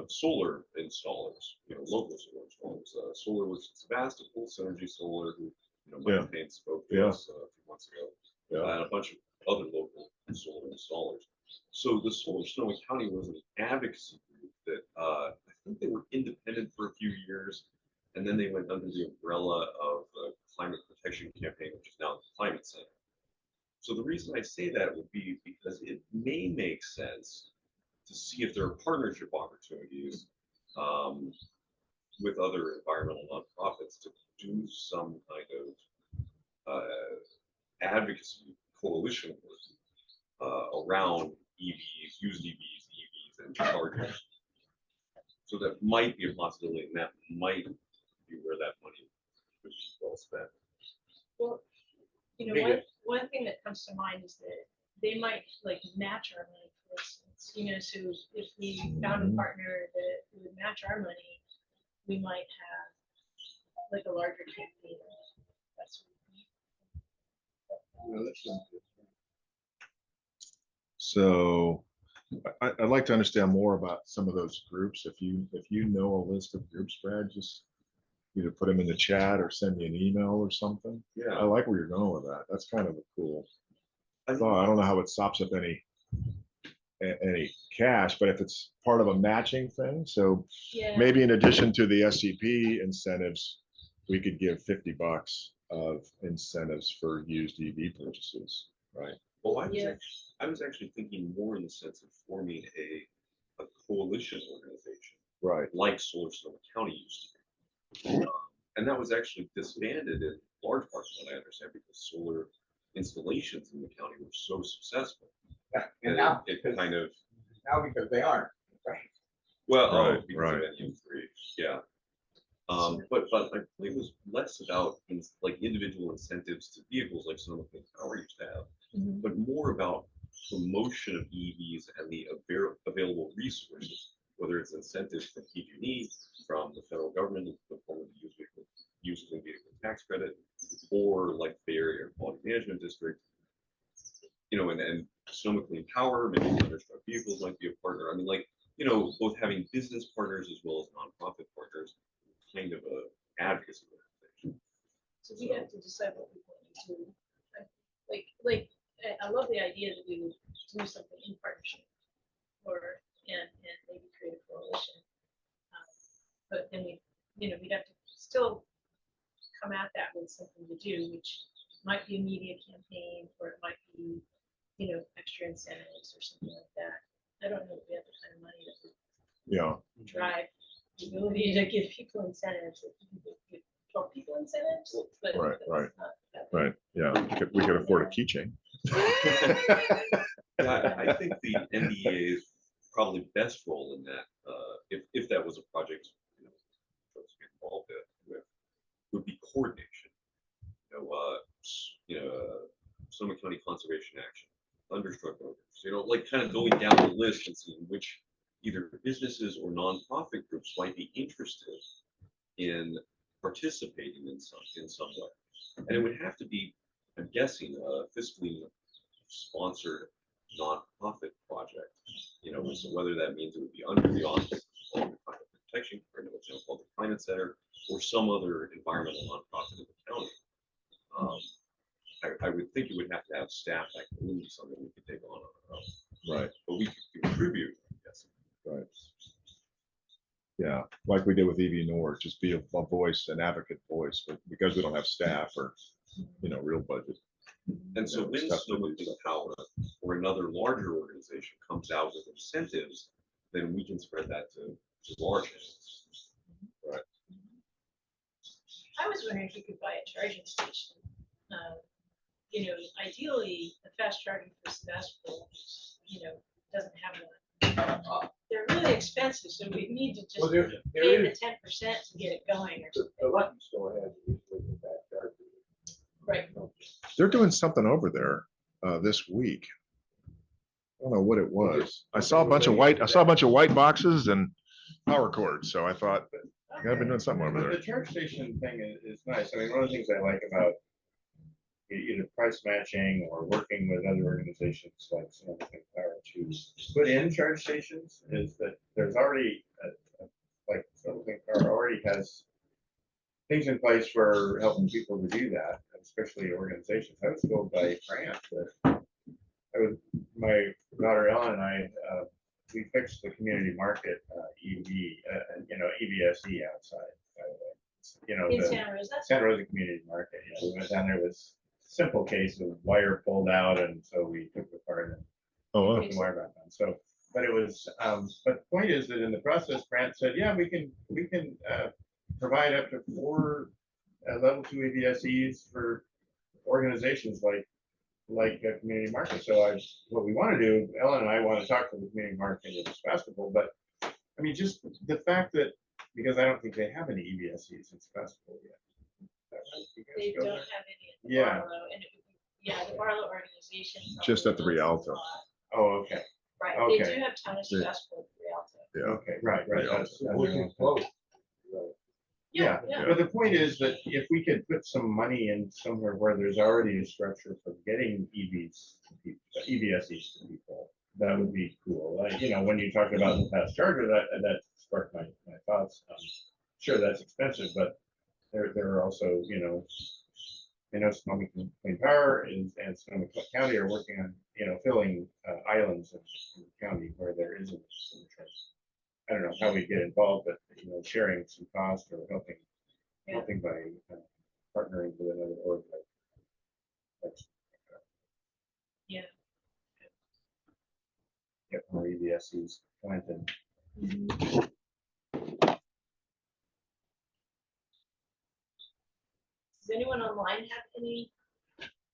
solar installers, you know, local solar installers. Solar was Sebastopol, Synergy Solar, who, you know, Mike Payne spoke to us a few months ago, and a bunch of other local solar installers. So the Solar Sonoma County was an advocacy group that I think they were independent for a few years, and then they went under the umbrella of the Climate Protection Campaign, which is now the Climate Center. So the reason I say that would be because it may make sense to see if there are partnership opportunities with other environmental nonprofits to do some kind of advocacy coalition work around EVs, used EVs, and chargers. So that might be a possibility, and that might be where that money could be well spent. Well, you know, one thing that comes to mind is that they might like match our money, for instance. You know, so if we found a partner that would match our money, we might have like a larger campaign. That's So I'd like to understand more about some of those groups. If you know a list of groups, Brad, just either put them in the chat or send me an email or something. Yeah. I like where you're going with that. That's kind of a cool thought. I don't know how it stops up any cash, but if it's part of a matching thing, so yeah. maybe in addition to the SCP incentives, we could give $50 of incentives for used EV purchases, right? Well, I was actually thinking more in the sense of forming a coalition organization, Right. like Solar Sonoma County used to be. And that was actually disbanded in large part, from what I understand, because solar installations in the county were so successful. And now, it kind of, because they aren't, right? well, Right, because right. of NU3, yeah. But my point was less about like individual incentives to vehicles like Sonoma Clean Power used to have, but more about promotion of EVs and the available resources, whether it's incentives from PG&E, from the federal government in the form of the used clean vehicle tax credit, or like the Bay Area Air Quality Management District, you know, and Sonoma Clean Power, maybe understruck vehicles might be a partner. I mean, like, you know, both having business partners as well as nonprofit partners, kind of a advocacy organization. So we have to decide what we want to do. Like I love the idea that we would do something in partnership, or and maybe create a coalition. But then we'd have to still do, which might be a media campaign, or it might be, extra incentives or something like that. I don't know if we have the kind of money that would Yeah, drive the ability to give people incentives. If you could give 12 people incentives, but Right, that's right, not that big. right. Yeah, we could afford a keychain. Yeah, I think the NBEA's probably best role in that, if that was a project, folks get involved with, would be coordination. Sonoma County Conservation Action, Thunderstruck Voters, like kind of going down the list and seeing which either businesses or nonprofit groups might be interested in participating in some way. And it would have to be, I'm guessing, a fiscally sponsored nonprofit project. So whether that means it would be under the auspices of the Climate Protection called the Climate Center, or some other environmental nonprofit in the county. I would think it would have to have staff that could be something we could take on our own. Right, But we could contribute, yes. right. Yeah, like we did with EV Nord, just be a voice, an advocate voice, but because we don't have staff or, real budget. And so when Sonoma Big Power or another larger organization comes out with incentives, then we can spread that to large entities. Right. I was wondering if you could buy a charging station. Ideally, the fast charging for Sebastopol, doesn't have one. They're really expensive, so we need to just Well, there pay the is, 10% to get it going or the something. Lucky Store has usually that charger. Right. They're doing something over there this week. I don't know what it was. I saw a bunch of white boxes and power cords. So I thought, I've been doing something over The there. charge station thing is nice. I mean, one of the things I like about either price matching or working with other organizations like Sonoma Power to put in charge stations is that there's already, like Sonoma Power already has things in place for helping people to do that, especially organizations. I was told by Grant that my daughter Ellen and I, we fixed the community market EVSE outside, by the way. In The Santa Rosa. Santa Rosa Community Market. We went down there with simple case of wire pulled out, and so we took it apart and Oh, wow. put the wire back on. So, but it was, but the point is that in the process, Grant said, yeah, we can provide up to 4 level 2 EVSEs for organizations like a community market. So what we want to do, Ellen and I want to talk to the community market in Sebastopol, but I mean, just the fact that, because I don't think they have any EVSEs in Sebastopol yet. They don't have any at the Yeah. Barlow, and the Barlow organization. Just at the probably Rialto. owns a lot. Oh, okay. Right, Okay. they do have Town of Sebastopol at the Rialto. Yeah. Okay, right. Yeah. That's Looking close. Yeah, Yeah. but the point is that if we could put some money in somewhere where there's already a structure for getting EVSEs to people, that would be cool. When you talked about the fast charger, that sparked my thoughts. Sure, that's expensive, but there are also, Sonoma Clean Power and Sonoma County are working on, filling islands in the county where there isn't a charge. I don't know how we get involved, but sharing some cost or helping by partnering with another org. Yeah. Get more EVSEs planted. Does anyone online have any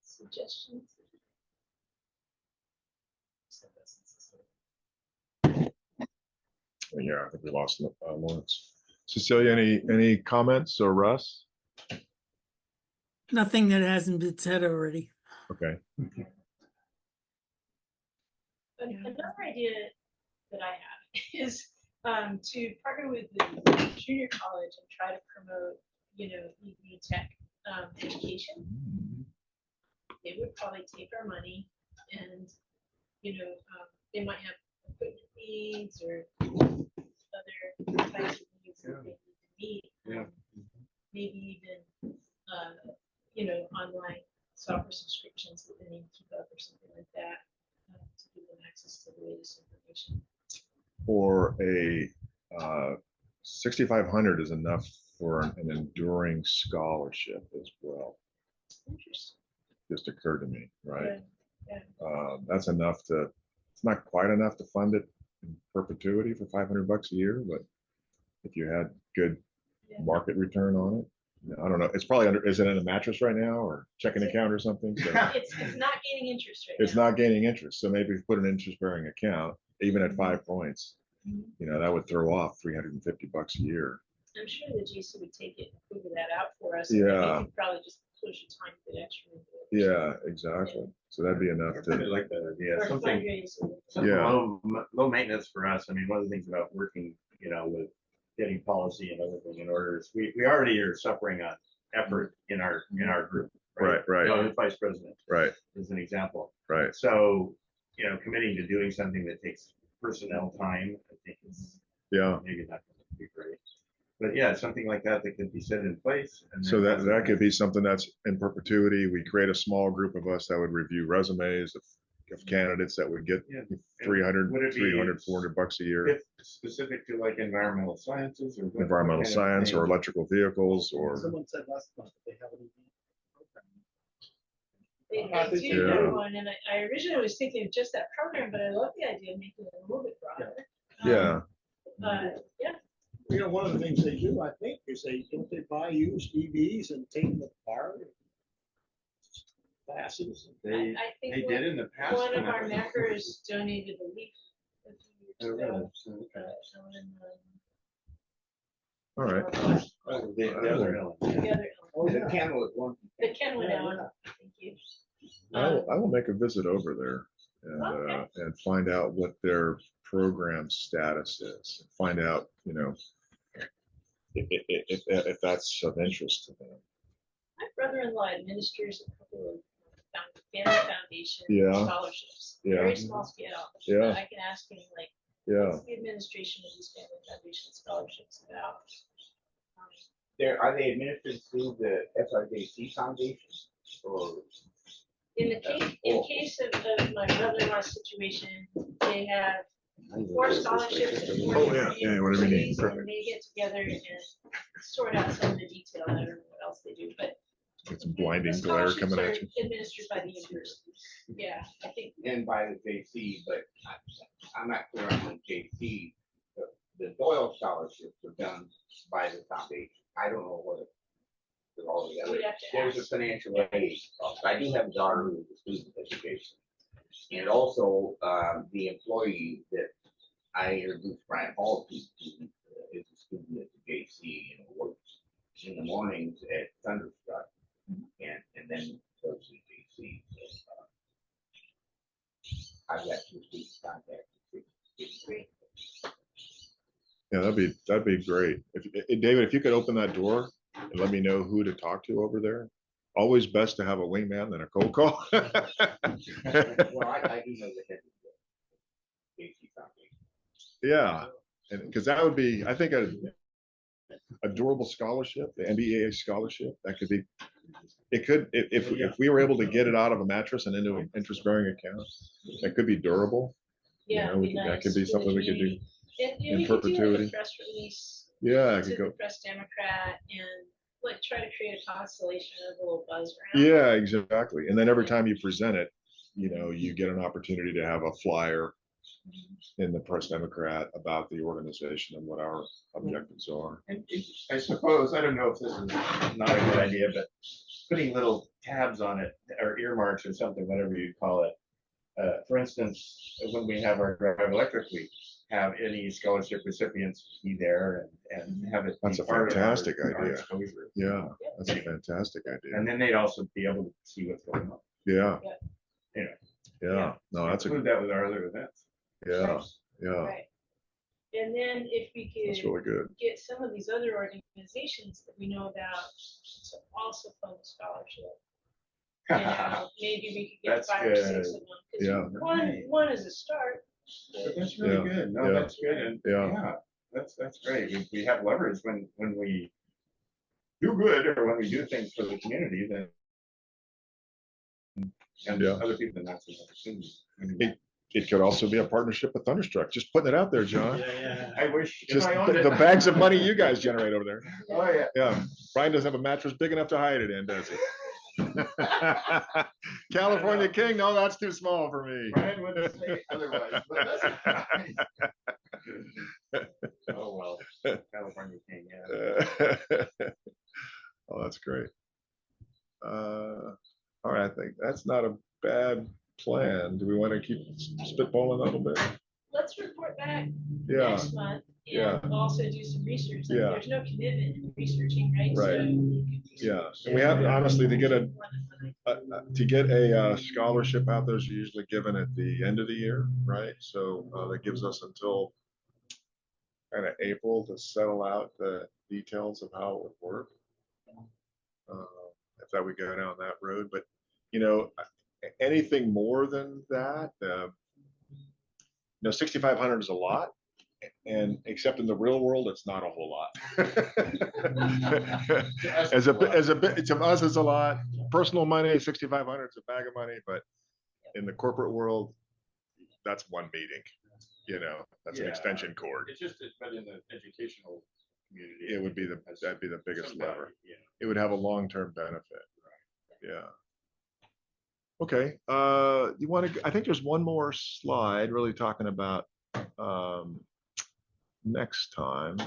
suggestions? Yeah, I think we lost Lawrence. Cecilia, any comments, or Russ? Nothing that hasn't been said already. Okay. Another idea that I have is to partner with the junior college and try to promote, EV tech education. They would probably take our money and, they might have equipment needs or other types of needs that they need to meet. Yeah. Maybe even, online software subscriptions that they need to keep up or something like that to give them access to the latest information. Or a 6,500 is enough for an enduring scholarship as well. Interesting. just occurred to me, right? Yeah. That's enough to, it's not quite enough to fund it in perpetuity for $500 a year, but if you had good Yeah. market return on it, I don't know, it's probably under, is it in a mattress right now or checking account or something? So It's not gaining interest right it's now. not gaining interest. So maybe if you put an interest bearing account, even at 5 points, Mhm. you know, that would throw off $350 a year. I'm sure the GC would take it and figure that out for us. and then Yeah. we could probably just push a tiny bit extra. into it. Yeah, exactly. So that'd be I enough really to, like that idea. Or Something, fundraise. something Yeah. low maintenance for us. I mean, one of the things about working, you know, with getting policy and everything in order is we already are suffering on effort in our group. Right, right. You know, the vice president right, is an example. right. So, you know, committing to doing something that takes personnel time, I think is Yeah. maybe not going to be great. But yeah, something like that that could be set in place. And So then that could be something that's in perpetuity. We create a small group of us that would review resumes of candidates that would get Yeah. 300, Would it be 300, $400 a year. if specific to like environmental sciences or what Environmental kind of science or thing? electrical vehicles or, Someone said last month that they have an EV program. They do Yeah. that one, and I originally was thinking of just that program, but I love the idea of making it a little bit broader. yeah, Yeah, You know, one of the things they do, I think, is don't they buy used EVs and take them apart? Classes. They, I think they did in the past. one of when I our was- members donated a leaf a few Oh, years really? ago. So, okay. Ellen, all right. Oh, the other Ellen, yeah. the other, Oh, The yeah. Kenwood one. the Kenwood Yeah, Ellen, yeah. thank you. I will make a visit over there Okay. and find out what their program status is. Find out, you know, if that's of interest to them. My brother-in-law administers a couple of family foundation Yeah. scholarships, Yeah. very small scale. Yeah. I can ask him like, Yeah, what's the administration of these family foundation scholarships about? Are they administered through the SRJC Foundation or? In Oh. case of my brother-in-law's situation, they have 4 scholarships at 4 Oh, different yeah, whatever you need. universities, Perfect. and they get together and sort out some of the detail. I don't know what else they do, but get some blinding the glare scholarships coming are at you. administered by the university. Yeah, I think, And by the JC, but I'm not clear on the JC. The Doyle scholarships are done by the foundation. I don't know what with all the other. We'd have to There's a ask. financial aid. I do have a daughter who's a student education. And also, the employee that I introduced Brian Hall to, is a student at the JC and works in the mornings at Thunderstruck and then goes to JC. So, I've got 2 students contacted. Great. Yeah, that'd be great. David, if you could open that door and let me know who to talk to over there. Always best to have a wingman than a cold call. Well, I do know the head of the JC Foundation. Yeah, and because that would be, I think, a durable scholarship, the NBEAA scholarship, that could be, it could, if we were able to get it out of a mattress and into an interest-bearing account, that could be durable. You Yeah, know, it'd be that nice could be for the something we could do. community. And in we could do like perpetuity. a press release Yeah, I to could the go. Press Democrat and like try to create a constellation of a little buzz around. Yeah, exactly. And then every time you present it, you know, you get an opportunity to have a flyer in the Press Democrat about the organization and what our objectives are. And I suppose, I don't know if this is not a good idea, but putting little tabs on it or earmarks or something, whatever you call it. For instance, when we have our Drive Electric Week, have any scholarship recipients be there and have it. That's be a part of our- fantastic our idea. exposure. Yeah, that's a fantastic idea. And then they'd also be able to see what's going on. Yeah. Yeah. Yeah, no, that's Include that with our other events. yeah, yeah, Right. And then if we that's could really good. get some of these other organizations that we know about to also fund the scholarship. You know, maybe we could get That's 5 or 6 good. of them. 'Cause Yeah. One is a start. But that's really Yeah, good. No, yeah, that's good. And yeah. yeah, that's great. We have leverage when we do good or when we do things for the community, then and Yeah. other people, then that's an opportunity. It could also be a partnership with Thunderstruck. Just putting it out there, John. Yeah. I wish. if Just I owned the it. bags of money you guys generate over there. Oh, yeah. Yeah, Brian doesn't have a mattress big enough to hide it in, does he? California King, no, that's too small for me. Brian wouldn't say otherwise, but that's oh, well, California King, yeah. Oh, that's great. All right, I think that's not a bad plan. Do we want to keep spitballing a little bit? Let's report back Yeah, next month yeah. and also do some research. Like, Yeah. there's no commitment in researching, right? Right. So you could do some Yeah, research. and we have, honestly, to get a More than one. to get a scholarship out, those are usually given at the end of the year, right? So that gives us until kind of April to settle out the details of how it would work. If that would go down that road, but you know, anything more than that, you know, 6,500 is a lot, and except in the real world, it's not a whole lot. as a bit to us, it's a lot. Personal money, 6,500 is a bag of money, but in the corporate world, that's one meeting. You know, that's an Yeah. extension cord. It's just, but in the educational community. It would be that'd be the biggest somebody, lever. you know. It would have a long-term benefit. Yeah. Okay. You want to? I think there's one more slide really talking about next time.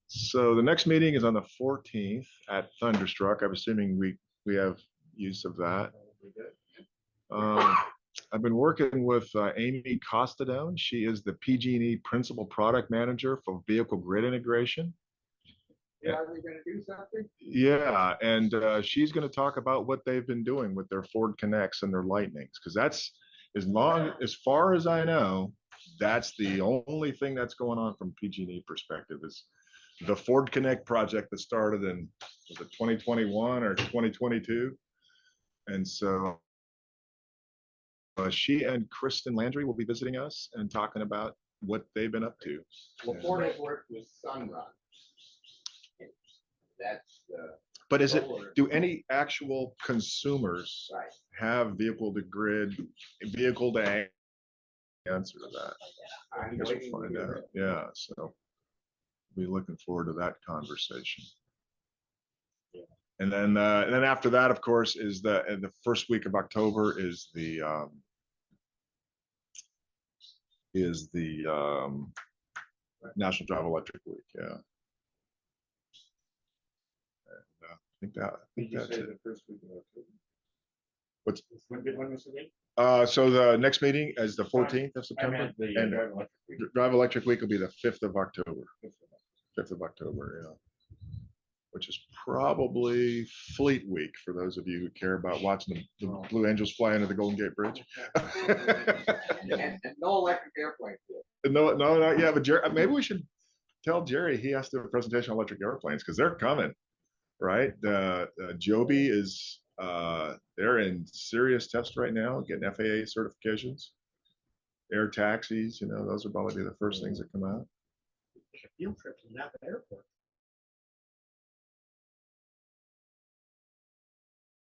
So the next meeting is on the 14th at Thunderstruck. I'm assuming we have use of that. I've been working with Amy Costadone. She is the PG&E Principal Product Manager for Vehicle Grid Integration. Yeah, are we gonna do something? Yeah, and she's going to talk about what they've been doing with their Ford Connects and their Lightnings, because that's as far as I know, that's the only thing that's going on from PG&E perspective is the Ford Connect project that started in was it 2021 or 2022, and so she and Kristen Landry will be visiting us and talking about what they've been up to. Well, Ford has worked with Sunrun. That's the. But is it, solar. do any actual consumers Right. have vehicle to grid, vehicle to answer to that? I I'm guess waiting we'll to find hear out. it. Yeah, so be looking forward to that conversation. And then after that, of course, is the first week of October is the National Drive Electric Week. Yeah. I think Did you that's say it. the first week of October? What's When was the date? so the next meeting is the 14th of I September, meant the and Drive Electric Week. Drive Electric Week will be the 5th of October. 5th of October, yeah. Which is probably Fleet Week for those of you who care about watching the Blue Angels fly into the Golden Gate Bridge. And no electric airplanes. No, not yet. But Jerry, maybe we should tell Jerry he has to do a presentation on electric airplanes because they're coming, right? Joby is they're in serious tests right now, getting FAA certifications. Air taxis, you know, those are probably the first things that come out. A field trip to Napa Airport.